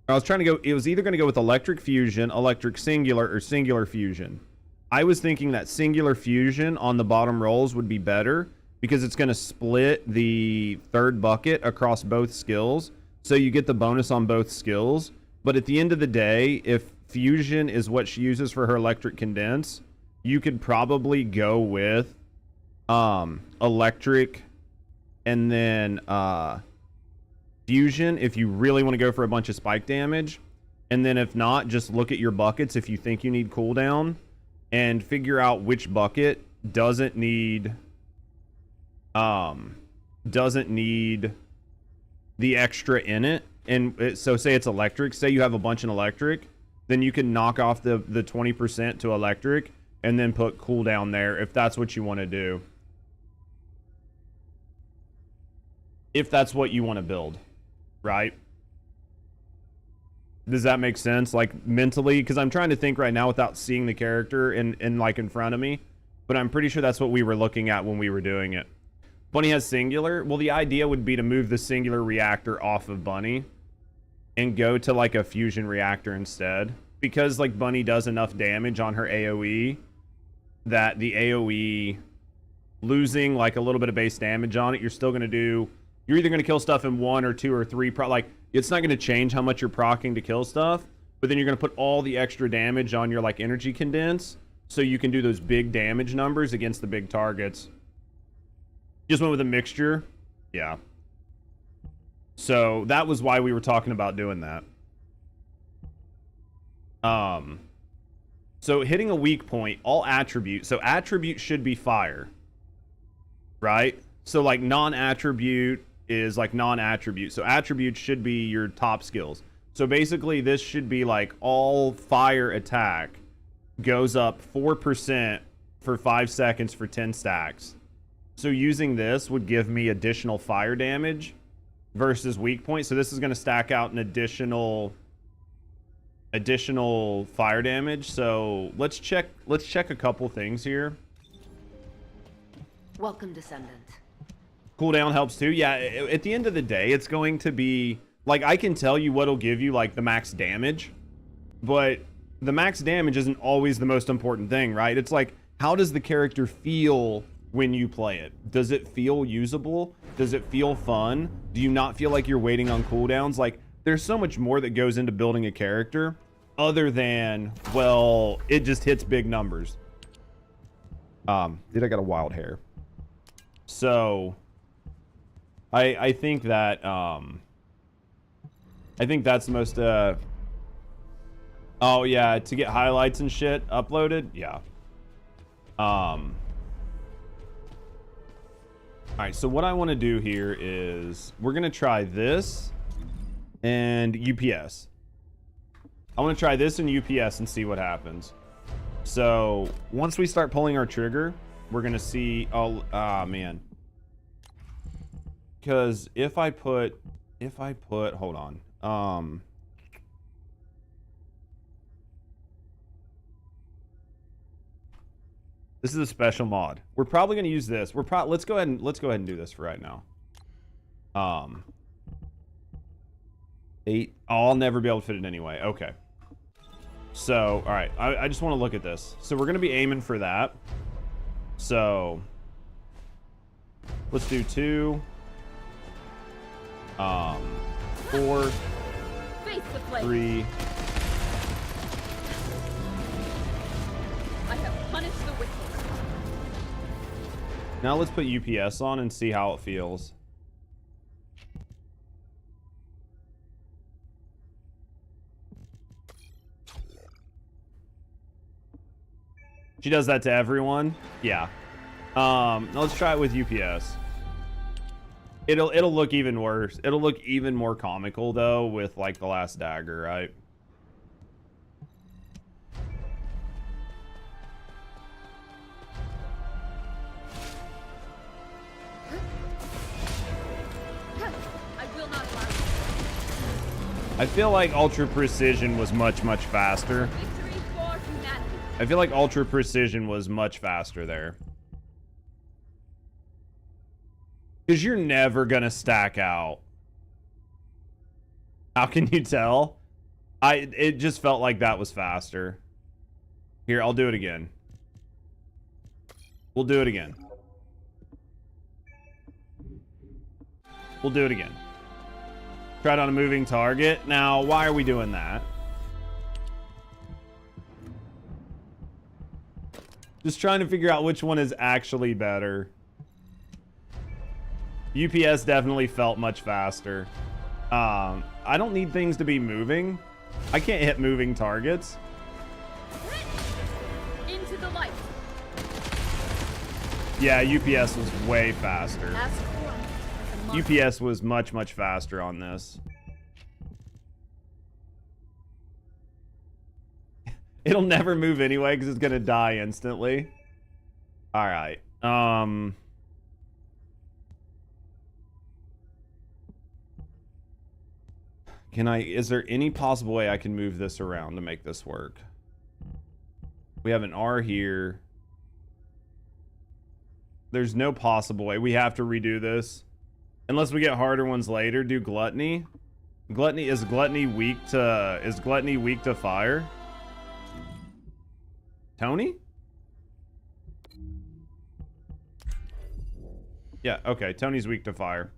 I was trying to go, it was either going to go with electric fusion, electric singular, or singular fusion. I was thinking that singular fusion on the bottom rolls would be better because it's going to split the third bucket across both skills. So you get the bonus on both skills. But at the end of the day, if fusion is what she uses for her electric condense, you could probably go with electric and then fusion if you really want to go for a bunch of spike damage. And then if not, just look at your buckets if you think you need cooldown and figure out which bucket doesn't need the extra in it. And so say it's electric, say you have a bunch in electric, then you can knock off the 20% to electric and then put cooldown there if that's what you want to do. If that's what you want to build, right? Does that make sense? Like mentally, because I'm trying to think right now without seeing the character in like in front of me, but I'm pretty sure that's what we were looking at when we were doing it. Bunny has singular. Well, the idea would be to move the singular reactor off of Bunny and go to like a fusion reactor instead, because like Bunny does enough damage on her AoE that the AoE losing like a little bit of base damage on it, you're still going to do, you're either going to kill stuff in 1 or 2 or 3 like it's not going to change how much you're proccing to kill stuff, but then you're going to put all the extra damage on your like energy condense so you can do those big damage numbers against the big targets. Just went with a mixture. Yeah. So that was why we were talking about doing that. So hitting a weak point, all attribute. So attribute should be fire. Right? So like non-attribute is like non-attribute. So attribute should be your top skills. So basically this should be like all fire attack goes up 4% for 5 seconds for 10 stacks. So using this would give me additional fire damage versus weak point. So this is going to stack out an additional fire damage. So let's check a couple things here. Welcome, Descendant. Cooldown helps too. Yeah, at the end of the day, it's going to be like, I can tell you what'll give you like the max damage, but the max damage isn't always the most important thing, right? It's like, how does the character feel when you play it? Does it feel usable? Does it feel fun? Do you not feel like you're waiting on cooldowns? Like, there's so much more that goes into building a character other than, well, it just hits big numbers. Dude, I got a wild hair. So I think that I think that's the most oh yeah, to get highlights and shit uploaded. Yeah. Alright, so what I want to do here is we're going to try this and UPS. I want to try this and UPS and see what happens. So once we start pulling our trigger, we're going to see, man. Because if I put, hold on. This is a special mod. We're probably going to use this. Let's go ahead and do this for right now. 8. Oh, I'll never be able to fit it anyway. Okay. So, all right. I just want to look at this. So we're going to be aiming for that. So let's do 2. 4. 3. I have punished the wicked. Now let's put UPS on and see how it feels. She does that to everyone? Yeah. Now let's try it with UPS. It'll look even worse. It'll look even more comical though with like the last dagger, right? I feel like Ultra Precision was much faster. I feel like Ultra Precision was much faster there. Because you're never going to stack out. How can you tell? It just felt like that was faster. Here, I'll do it again. We'll do it again. We'll do it again. Try it on a moving target. Now, why are we doing that? Just trying to figure out which one is actually better. UPS definitely felt much faster. I don't need things to be moving. I can't hit moving targets. Into the light. Yeah, UPS was way faster. Ask for UPS was much, much faster on this. It'll never move anyway because it's going to die instantly. All right. Is there any possible way I can move this around to make this work? We have an R here. There's no possible way. We have to redo this. Unless we get harder ones later. Do gluttony. Is gluttony weak to fire? Tony? Yeah, okay. Tony's weak to fire.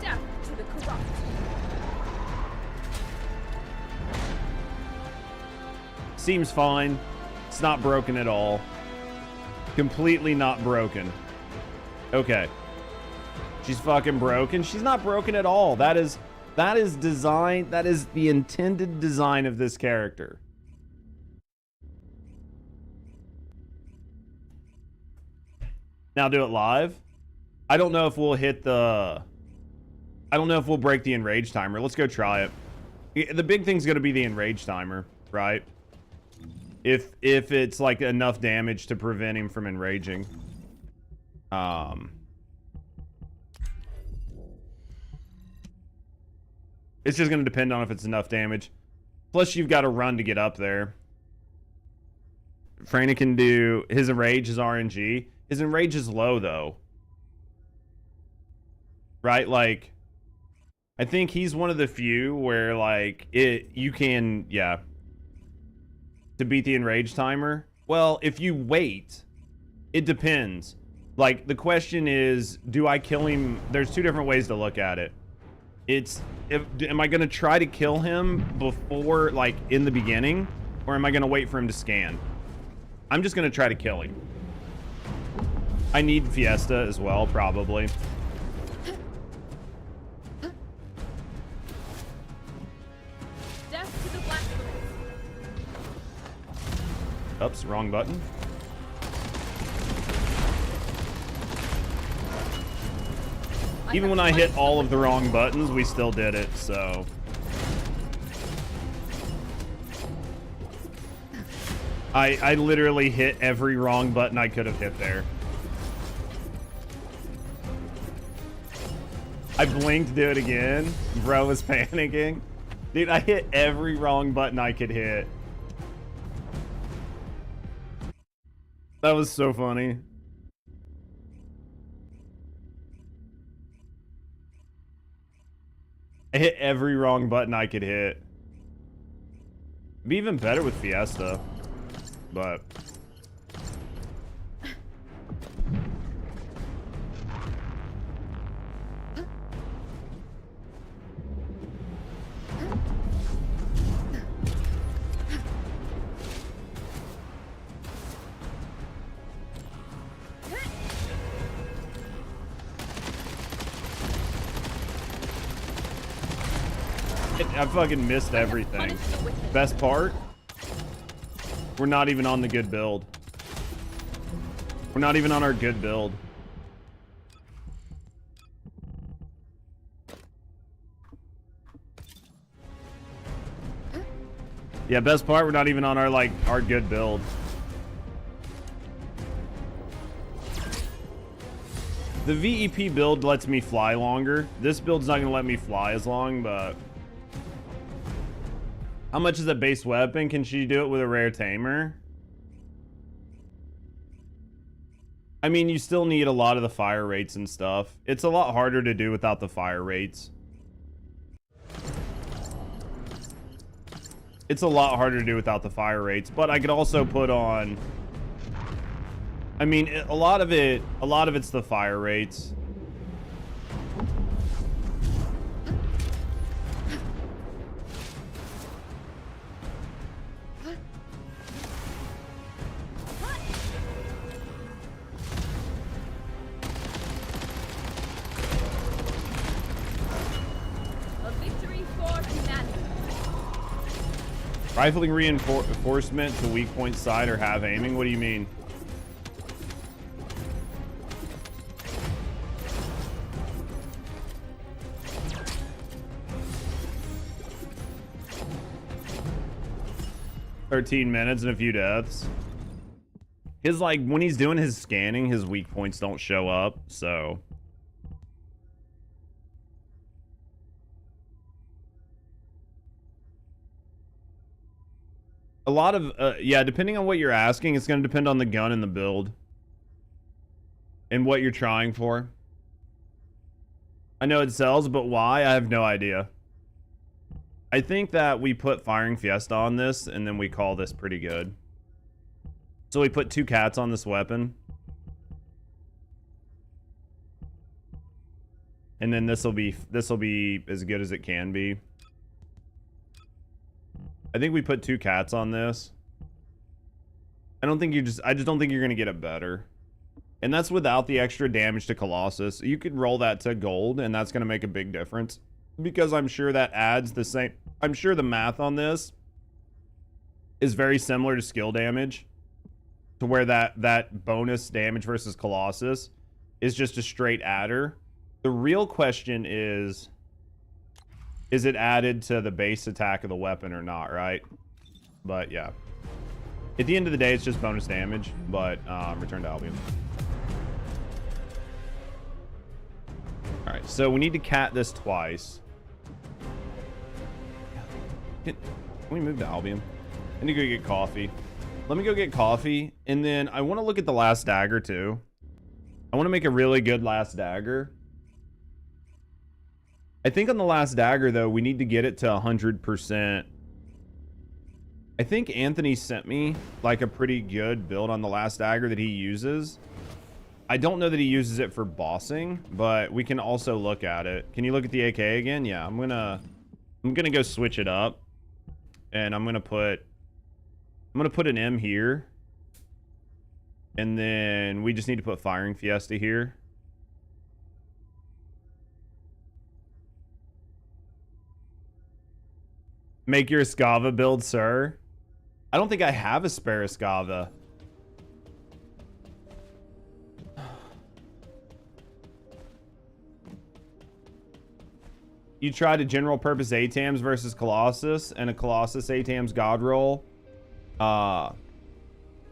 death to the corrupt. Seems fine. It's not broken at all. Completely not broken. Okay. She's fucking broken. She's not broken at all. That is design. That is the intended design of this character. Now do it live. I don't know if we'll hit the... I don't know if we'll break the enrage timer. Let's go try it. The big thing's going to be the enrage timer, right? If it's like enough damage to prevent him from enraging. It's just going to depend on if it's enough damage. Plus, you've got to run to get up there. Frana can do... His enrage is RNG. His enrage is low, though. Right? Like, I think he's one of the few where, like, you can... Yeah. To beat the enrage timer. Well, if you wait, it depends. Like, the question is, do I kill him? There's two different ways to look at it. It's... am I going to try to kill him before, like, in the beginning? Or am I going to wait for him to scan? I'm just going to try to kill him. I need Fiesta as well, probably. Death to the black. Oops, wrong button. Even when I hit all of the wrong buttons, we still did it, so... I literally hit every wrong button I could have hit there. I blinked to do it again. Bro was panicking. Dude, I hit every wrong button I could hit. That was so funny. I hit every wrong button I could hit. It'd be even better with Fiesta. But... I fucking missed everything. Best part? We're not even on the good build. We're not even on our good build. Yeah, best part, we're not even on our, like, our good build. The VEP build lets me fly longer. This build's not gonna let me fly as long, but how much is a base weapon? Can she do it with a rare tamer? I mean, you still need a lot of the fire rates and stuff. It's a lot harder to do without the fire rates. It's a lot harder to do without the fire rates, but I could also put on, I mean, a lot of it's the fire rates. A victory for humanity. Rifling reinforcement to weak point side or half aiming? What do you mean? "13 minutes and a few deaths." His, like, when he's doing his scanning, his weak points don't show up, so. A lot of, yeah, depending on what you're asking, it's going to depend on the gun and the build. And what you're trying for. I know it sells, but why? I have no idea. I think that we put Firing Fiesta on this, and then we call this pretty good. So we put 2 cats on this weapon. And then this'll be as good as it can be. I think we put 2 cats on this. I just don't think you're gonna get it better. And that's without the extra damage to Colossus. You could roll that to gold, and that's gonna make a big difference. Because I'm sure that adds the same, I'm sure the math on this is very similar to skill damage. To where that bonus damage versus Colossus is just a straight adder. The real question is it added to the base attack of the weapon or not, right? But yeah. At the end of the day, it's just bonus damage, but return to Albion. Alright, so we need to cat this twice. Can we move to Albion? I need to go get coffee. Let me go get coffee, and then I want to look at the last dagger too. I want to make a really good last dagger. I think on the last dagger, though, we need to get it to 100%. I think Anthony sent me, like, a pretty good build on the last dagger that he uses. I don't know that he uses it for bossing, but we can also look at it. Can you look at the AK again? Yeah, I'm gonna go switch it up. And I'm gonna put an M here. And then we just need to put Firing Fiesta here. Make your Escava build, sir. I don't think I have a spare Escava. You tried a general purpose ATAMs versus Colossus and a Colossus ATAMs God roll.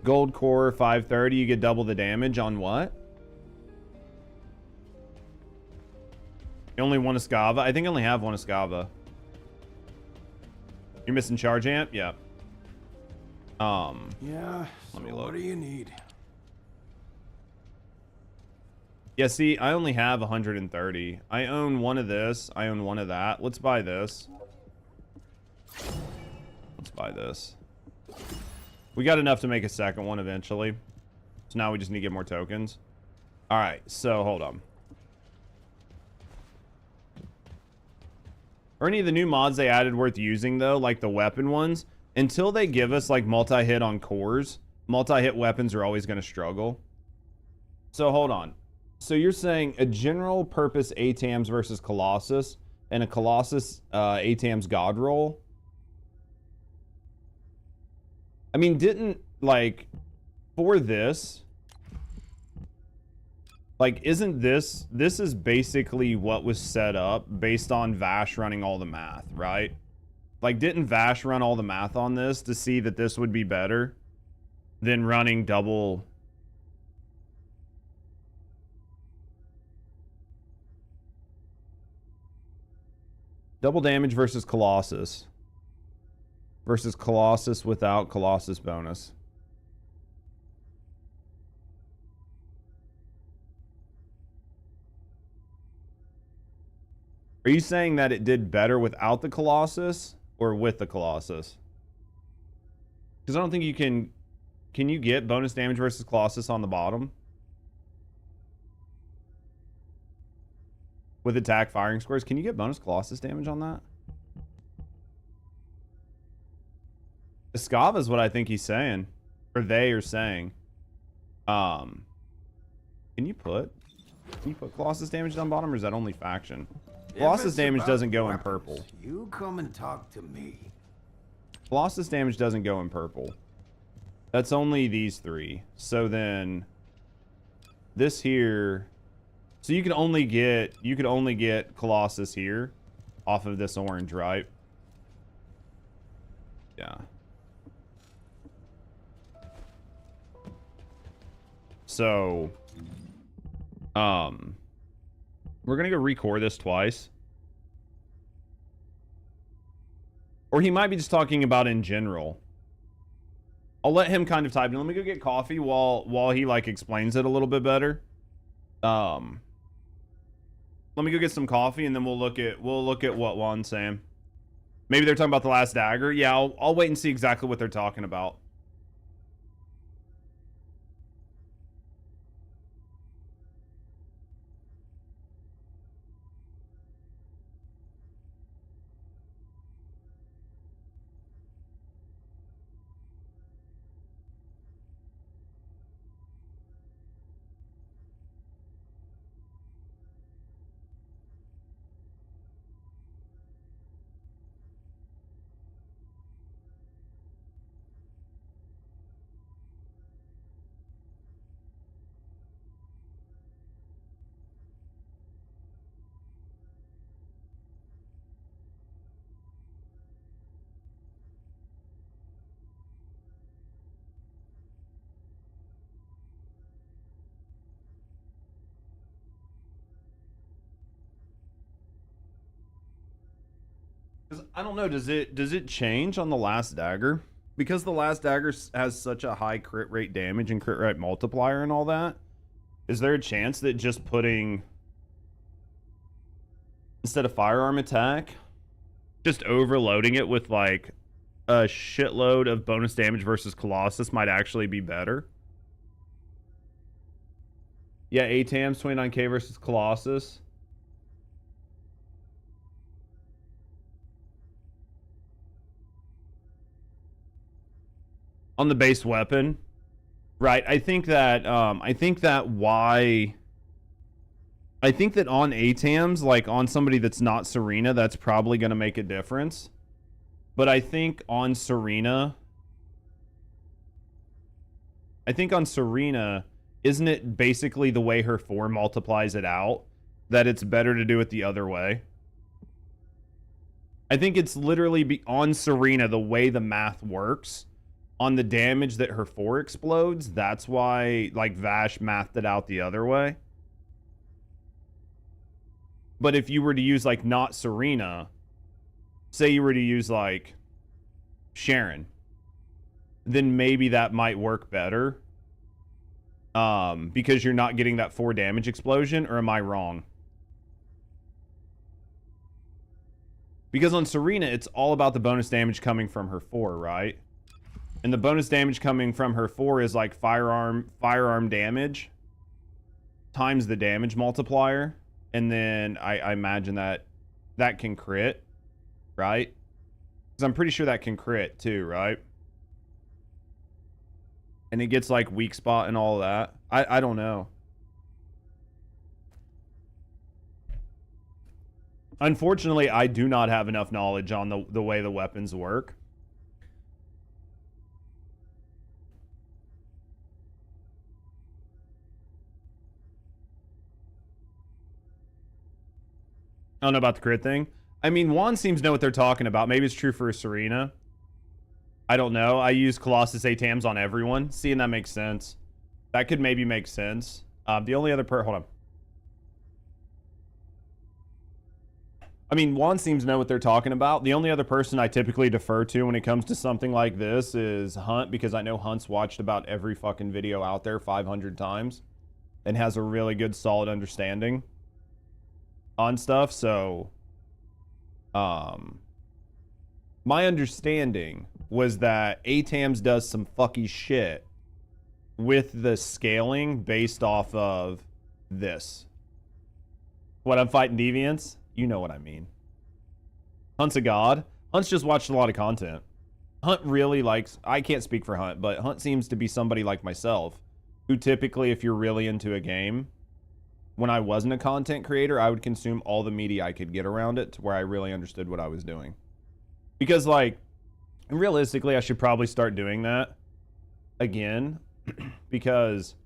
Gold core 530, you get double the damage on what? You only one Escava? I think I only have one Escava. You're missing charge amp? Yeah. Yeah, Let me so look. what do you need? Yeah, see, I only have 130. I own one of this. I own one of that. Let's buy this. Let's buy this. We got enough to make a second one eventually. So now we just need to get more tokens. All right, so hold on. Are any of the new mods they added worth using, though? Like the weapon ones? Until they give us, like, multi-hit on cores, multi-hit weapons are always going to struggle. So hold on. So you're saying a general purpose ATAMs versus Colossus and a Colossus ATAMs God roll? I mean, didn't, like, for this, like, isn't this is basically what was set up based on Vash running all the math, right? Like, didn't Vash run all the math on this to see that this would be better than running double? Double damage versus Colossus. Versus Colossus without Colossus bonus. Are you saying that it did better without the Colossus or with the Colossus? Because I don't think you can... Can you get bonus damage versus Colossus on the bottom? With attack firing squares, can you get bonus Colossus damage on that? Escava is what I think he's saying. Or they are saying. Can you put Colossus damage down bottom, or is that only faction? Colossus damage doesn't go in purple. You come and talk to me. Colossus damage doesn't go in purple. That's only these three. So then this here, so you could only get Colossus here off of this orange, right? Yeah. So we're gonna go recore this twice. Or he might be just talking about in general. I'll let him kind of type in. Let me go get coffee while he like explains it a little bit better. Let me go get some coffee and then we'll look at what Juan's saying. Maybe they're talking about the last dagger. Yeah, I'll wait and see exactly what they're talking about. I don't know, does it change on the last dagger? Because the last dagger has such a high crit rate damage and crit rate multiplier and all that, is there a chance that just putting, instead of firearm attack, just overloading it with like a shitload of bonus damage versus Colossus might actually be better? Yeah, ATAMs 29k versus Colossus. On the base weapon, right? I think that on ATAMs, like on somebody that's not Serena, that's probably going to make a difference. But I think on Serena, isn't it basically the way her 4 multiplies it out that it's better to do it the other way? I think it's literally on Serena, the way the math works. On the damage that her 4 explodes, that's why like Vash mathed it out the other way. But if you were to use like not Serena, say you were to use like Sharon, then maybe that might work better. Because you're not getting that 4 damage explosion, or am I wrong? Because on Serena, it's all about the bonus damage coming from her 4, right? And the bonus damage coming from her 4 is like firearm damage times the damage multiplier. And then I imagine that can crit, right? Because I'm pretty sure that can crit too, right? And it gets like weak spot and all that. I don't know. Unfortunately, I do not have enough knowledge on the way the weapons work. I don't know about the crit thing. I mean, Juan seems to know what they're talking about. Maybe it's true for Serena. I don't know. I use Colossus ATAMs on everyone. See, and that makes sense. That could maybe make sense. The only other hold on. I mean, Juan seems to know what they're talking about. The only other person I typically defer to when it comes to something like this is Hunt, because I know Hunt's watched about every fucking video out there 500 times and has a really good, solid understanding on stuff. So, my understanding was that ATAMS does some fucky shit with the scaling based off of this. What, I'm fighting deviants? You know what I mean. Hunt's a god. Hunt's just watched a lot of content. Hunt really likes, I can't speak for Hunt, but Hunt seems to be somebody like myself, who typically, if you're really into a game, when I wasn't a content creator, I would consume all the media I could get around it to where I really understood what I was doing. Because, like, realistically, I should probably start doing that again, because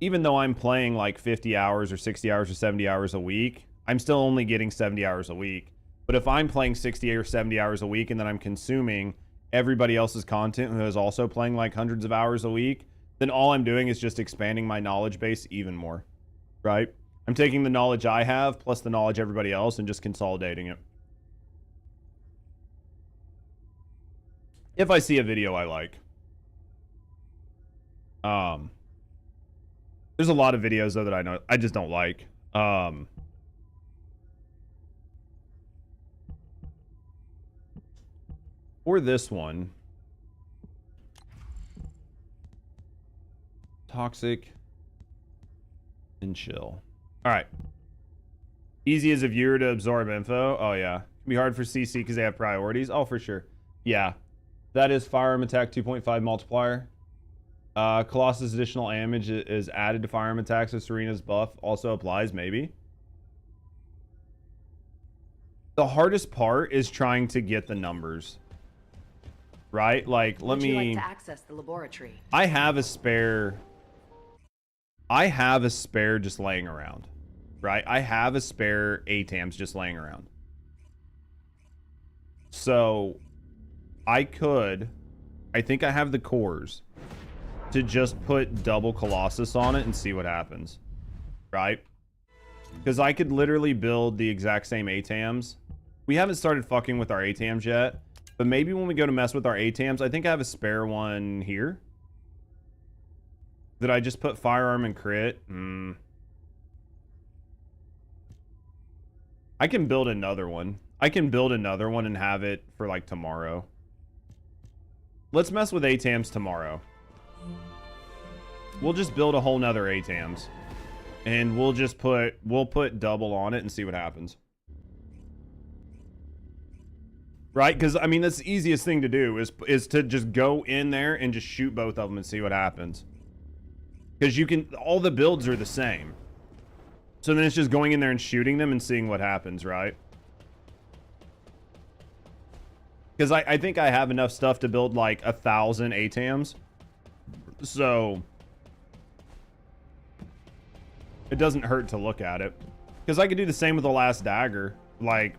even though I'm playing like 50 hours or 60 hours or 70 hours a week, I'm still only getting 70 hours a week. But if I'm playing 60 or 70 hours a week and then I'm consuming everybody else's content who is also playing like hundreds of hours a week, then all I'm doing is just expanding my knowledge base even more, right? I'm taking the knowledge I have plus the knowledge everybody else and just consolidating it. If I see a video I like. There's a lot of videos though that I know I just don't like. Or this one. Toxic and chill. All right. Easy as a viewer to absorb info. Oh yeah. Can be hard for CC because they have priorities. Oh, for sure. Yeah. That is firearm attack 2.5 multiplier. Colossus additional damage is added to firearm attacks, so Serena's buff also applies, maybe. The hardest part is trying to get the numbers. Right? Like, let me... Would you like to access the laboratory? I have a spare just laying around. Right? I have a spare ATAMs just laying around. So, I think I have the cores to just put double Colossus on it and see what happens. Right? Because I could literally build the exact same ATAMs. We haven't started fucking with our ATAMs yet, but maybe when we go to mess with our ATAMs, I think I have a spare one here. Did I just put firearm and crit? I can build another one. I can build another one and have it for like tomorrow. Let's mess with ATAMs tomorrow. We'll just build a whole nother ATAMs. And we'll put double on it and see what happens. Right? Because, I mean, that's the easiest thing to do is to just go in there and just shoot both of them and see what happens. Because you can, all the builds are the same. So then it's just going in there and shooting them and seeing what happens, right? Because I think I have enough stuff to build like 1,000 ATAMs. So it doesn't hurt to look at it. Because I could do the same with the last dagger. Like,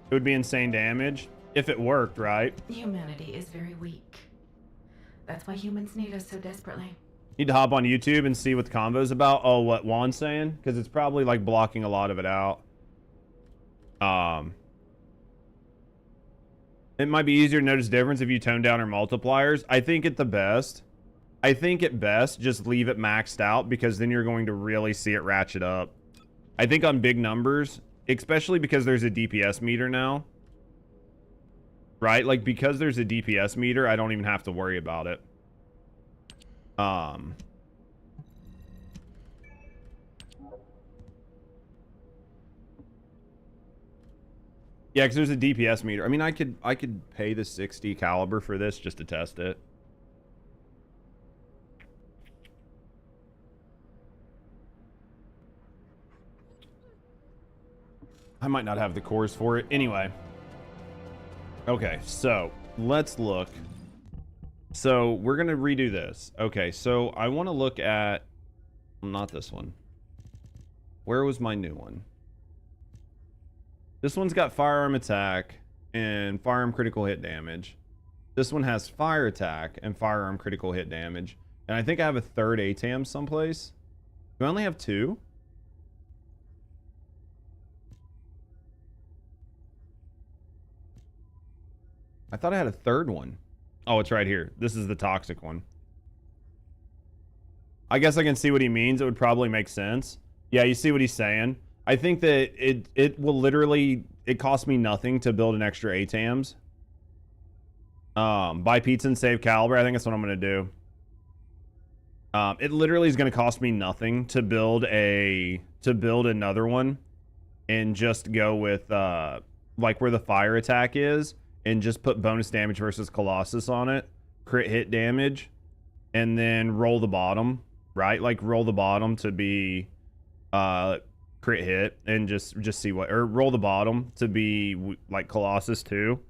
it would be insane damage if it worked, right? Humanity is very weak. That's why humans need us so desperately. Need to hop on YouTube and see what the convo's about. Oh, what Juan's saying? Because it's probably like blocking a lot of it out. It might be easier to notice difference if you tone down our multipliers. I think at best, just leave it maxed out, because then you're going to really see it ratchet up. I think on big numbers, especially because there's a DPS meter now. Right? Like, because there's a DPS meter, I don't even have to worry about it. Yeah, because there's a DPS meter. I mean, I could pay the 60 caliber for this just to test it. I might not have the cores for it. Anyway. Okay, so let's look. So we're going to redo this. Okay, so I want to look at... Not this one. Where was my new one? This one's got firearm attack and firearm critical hit damage. This one has fire attack and firearm critical hit damage. And I think I have a third ATAM someplace. Do I only have two? I thought I had a third one. Oh, it's right here. This is the toxic one. I guess I can see what he means. It would probably make sense. Yeah, you see what he's saying. I think that it will literally, it costs me nothing to build an extra ATAMs. Buy pizza and save caliber. I think that's what I'm going to do. It literally is going to cost me nothing to build another one and just go with like where the fire attack is and just put bonus damage versus Colossus on it, crit hit damage, and then roll the bottom, right? Like roll the bottom to be crit hit and just see what, or roll the bottom to be like Colossus too.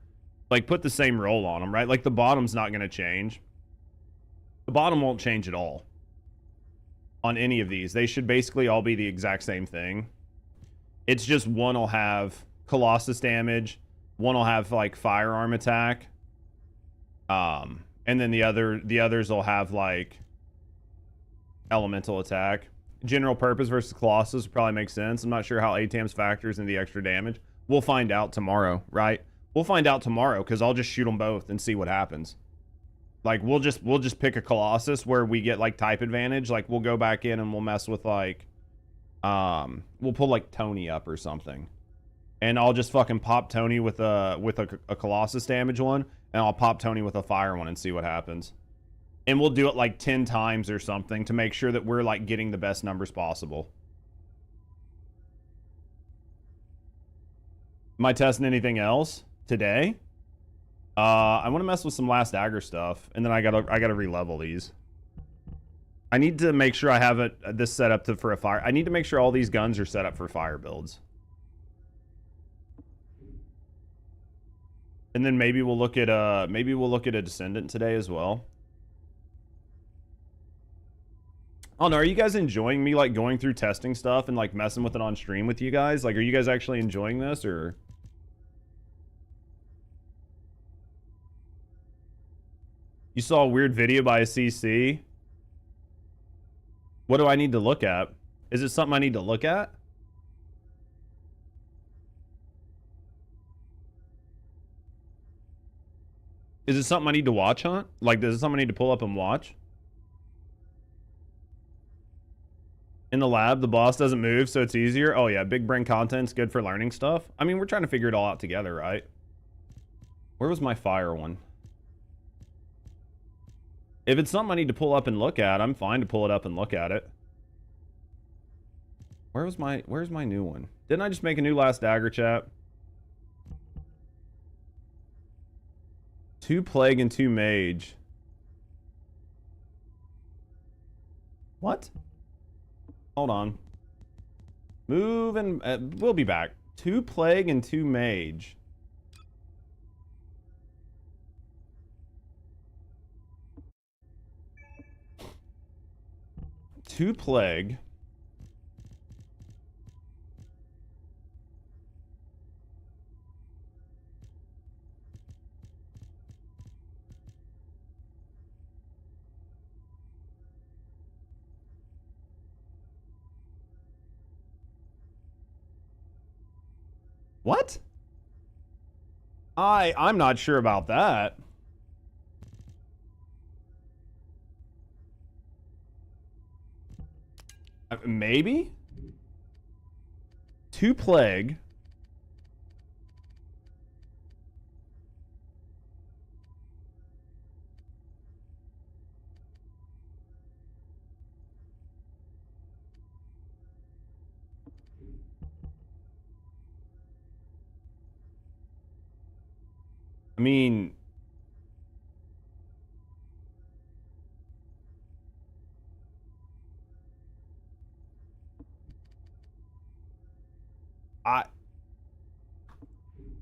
Like put the same roll on them, right? Like the bottom's not going to change. The bottom won't change at all on any of these. They should basically all be the exact same thing. It's just one will have Colossus damage, one will have like firearm attack, and then the others will have like elemental attack. General purpose versus Colossus would probably make sense. I'm not sure how ATAMs factors in the extra damage. We'll find out tomorrow, right? We'll find out tomorrow because I'll just shoot them both and see what happens. Like we'll just pick a Colossus where we get like type advantage. Like we'll go back in and we'll mess with like we'll pull like Tony up or something. And I'll just fucking pop Tony with a Colossus damage one, and I'll pop Tony with a fire one and see what happens. And we'll do it like 10 times or something to make sure that we're like getting the best numbers possible. Am I testing anything else today? I want to mess with some last dagger stuff, and then I gotta re-level these. I need to make sure I have this set up for a fire. I need to make sure all these guns are set up for fire builds. And then maybe we'll look at a Descendant today as well. Oh no, are you guys enjoying me like going through testing stuff and like messing with it on stream with you guys? Like, are you guys actually enjoying this, or? You saw a weird video by a CC? What do I need to look at? Is it something I need to look at? Is it something I need to watch, Hunt? Like, is it something I need to pull up and watch? In the lab, the boss doesn't move, so it's easier. Oh yeah, big brain content's good for learning stuff. I mean, we're trying to figure it all out together, right? Where was my fire one? If it's something I need to pull up and look at, I'm fine to pull it up and look at it. Where's my new one? Didn't I just make a new last dagger, chat? 2 plague and 2 mage. What? Hold on. Move and we'll be back. 2 plague and 2 mage. Two plague. What? I'm not sure about that. Maybe? 2 plague. I mean,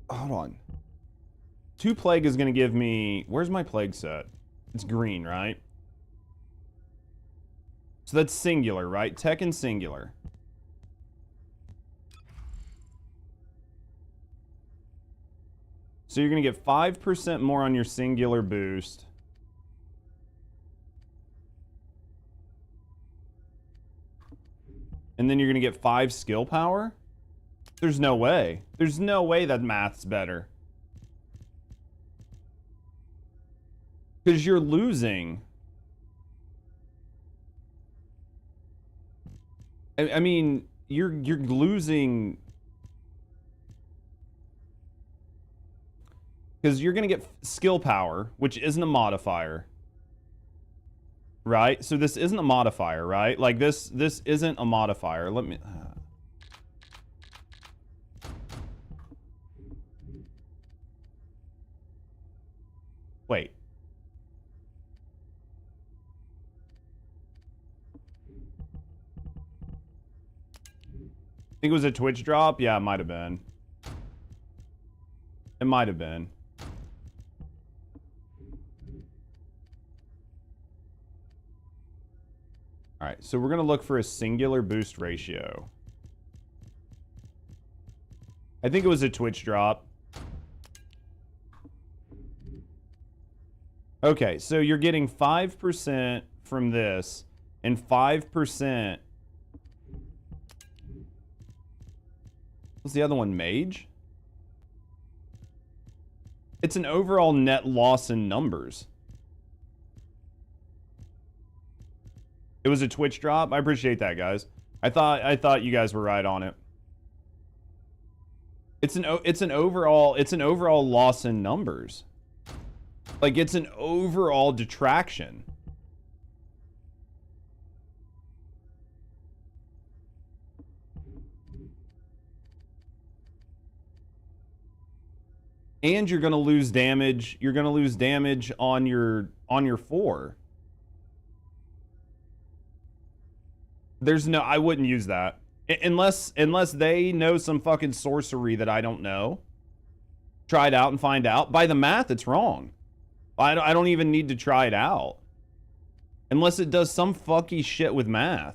hold on. 2 plague is going to give me, where's my plague set? It's green, right? So that's singular, right? Tech and singular. So you're going to get 5% more on your singular boost. And then you're going to get 5 skill power? There's no way. There's no way that math's better. Because you're losing. I mean, you're losing. Because you're going to get skill power, which isn't a modifier. Right? So this isn't a modifier, right? Like this isn't a modifier. Let me... Wait. Think it was a Twitch drop? Yeah, it might have been. It might have been. All right, so we're going to look for a singular boost ratio. I think it was a Twitch drop. Okay, so you're getting 5% from this and 5%. What's the other one? Mage? It's an overall net loss in numbers. It was a Twitch drop. I appreciate that, guys. I thought you guys were right on it. It's an overall loss in numbers. Like it's an overall detraction. And you're going to lose damage. You're going to lose damage on your 4. There's no, I wouldn't use that. Unless they know some fucking sorcery that I don't know. Try it out and find out. By the math, it's wrong. I don't even need to try it out. Unless it does some fucky shit with math.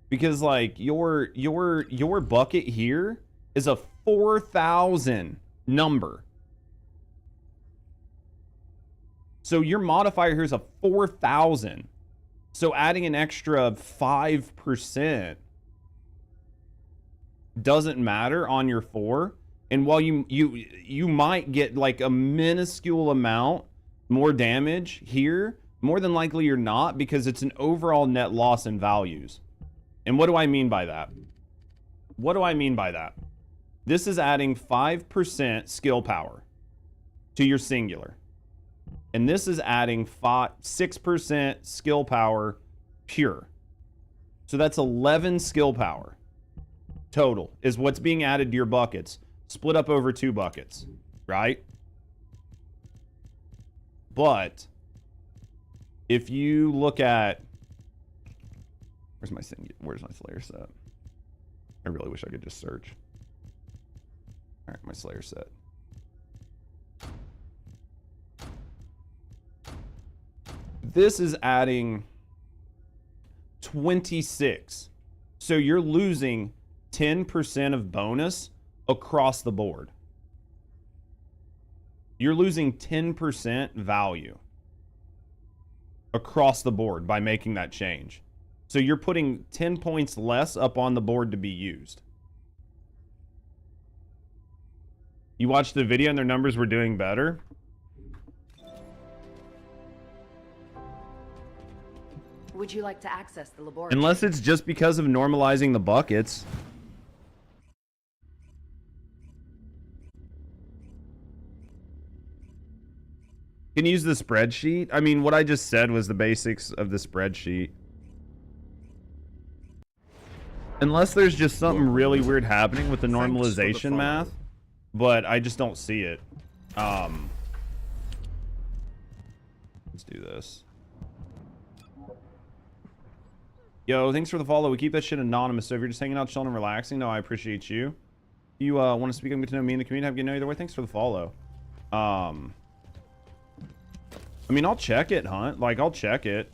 Because like your bucket here is a 4,000 number. So your modifier here is a 4,000. So adding an extra 5% doesn't matter on your 4. And while you might get like a minuscule amount more damage here, more than likely you're not, because it's an overall net loss in values. And what do I mean by that? What do I mean by that? This is adding 5% skill power to your singular. And this is adding 6% skill power pure. So that's 11 skill power total is what's being added to your buckets. Split up over 2 buckets, right? But if you look at... Where's my Slayer set? I really wish I could just search. All right, my Slayer set. This is adding 26. So you're losing 10% of bonus across the board. You're losing 10% value across the board by making that change. So you're putting 10 points less up on the board to be used. You watched the video and their numbers were doing better? Would you like to access the laboratory? Unless it's just because of normalizing the buckets. Can you use the spreadsheet? I mean, what I just said was the basics of the spreadsheet. Unless there's just something really weird happening with the normalization math, but I just don't see it. Let's do this. Yo, thanks for the follow. We keep that shit anonymous, so if you're just hanging out, chilling, and relaxing, no, I appreciate you. If you want to speak and get to know me and the community, have a good night either way. Thanks for the follow. I mean, I'll check it, Hunt. Like, I'll check it.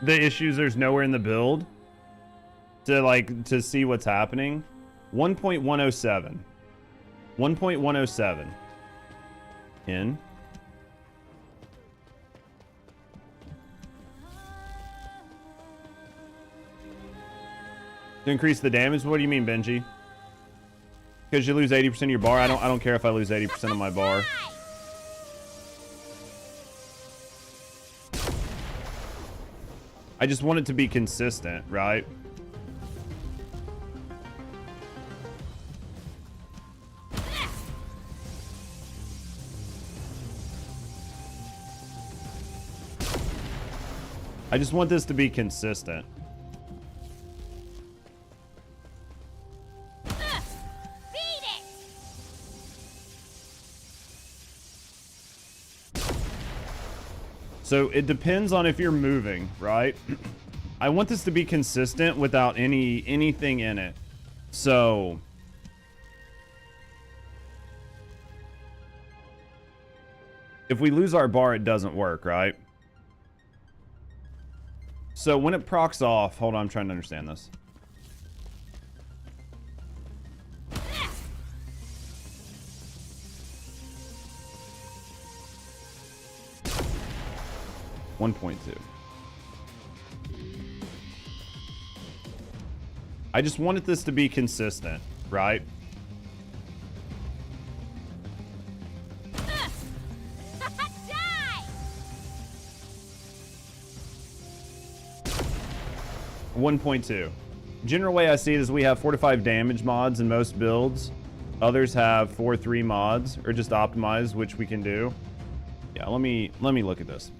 the issues there's nowhere in the build to see what's happening. 1.107. 1.107. In. To increase the damage? What do you mean, Benji? Because you lose 80% of your bar? I don't care if I lose 80% of my bar. I just want it to be consistent, right? I just want this to be consistent. So it depends on if you're moving, right? I want this to be consistent without anything in it. So if we lose our bar, it doesn't work, right? So when it procs off, hold on, I'm trying to understand this. .2. I just wanted this to be consistent, right? Die! 1.2. General way I see it is we have 4 to 5 damage mods in most builds. Others have 4-3 mods, or just optimize, which we can do. Yeah, let me look at this.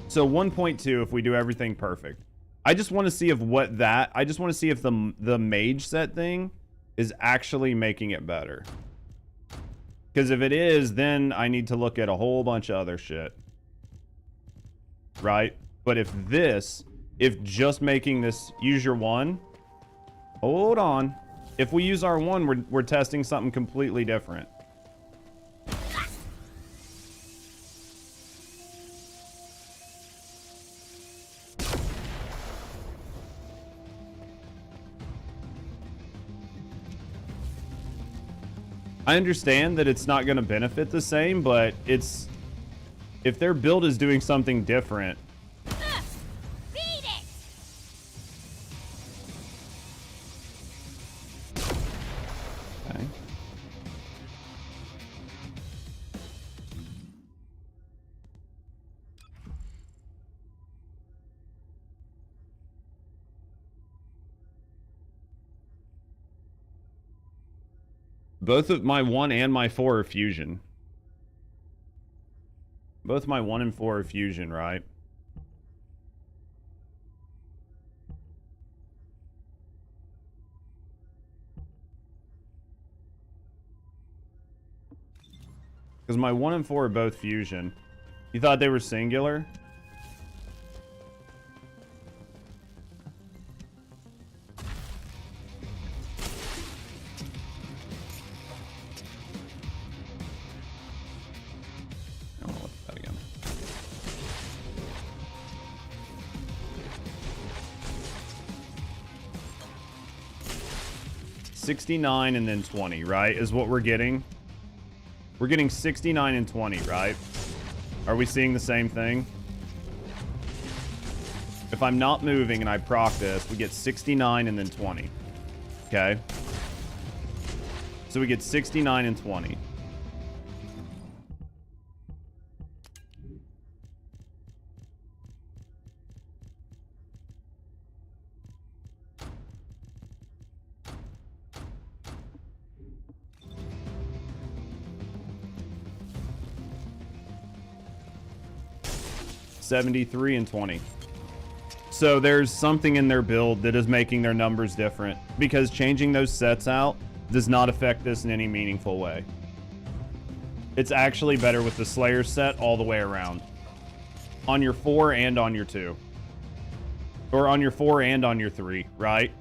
So 1.2 if we do everything perfect. I just want to see if I just want to see if the mage set thing is actually making it better. Because if it is, then I need to look at a whole bunch of other shit. Right? But if just making this, use your 1. Hold on. If we use our 1, we're testing something completely different. I understand that it's not going to benefit the same, but if their build is doing something different. Beat it! Okay. Both of my 1 and my 4 are fusion. Both my 1 and 4 are fusion, right? Because my 1 and 4 are both fusion. You thought they were singular? I want to look at that again. $69 and then 20, right? Is what we're getting. We're getting 69 and 20, right? Are we seeing the same thing? If I'm not moving and I proc this, we get 69 and then 20. Okay. So we get 69 and 20. $73 and 20. So there's something in their build that is making their numbers different, because changing those sets out does not affect this in any meaningful way. It's actually better with the Slayer set all the way around. On your 4 and on your 2. Or on your 4 and on your 3, right?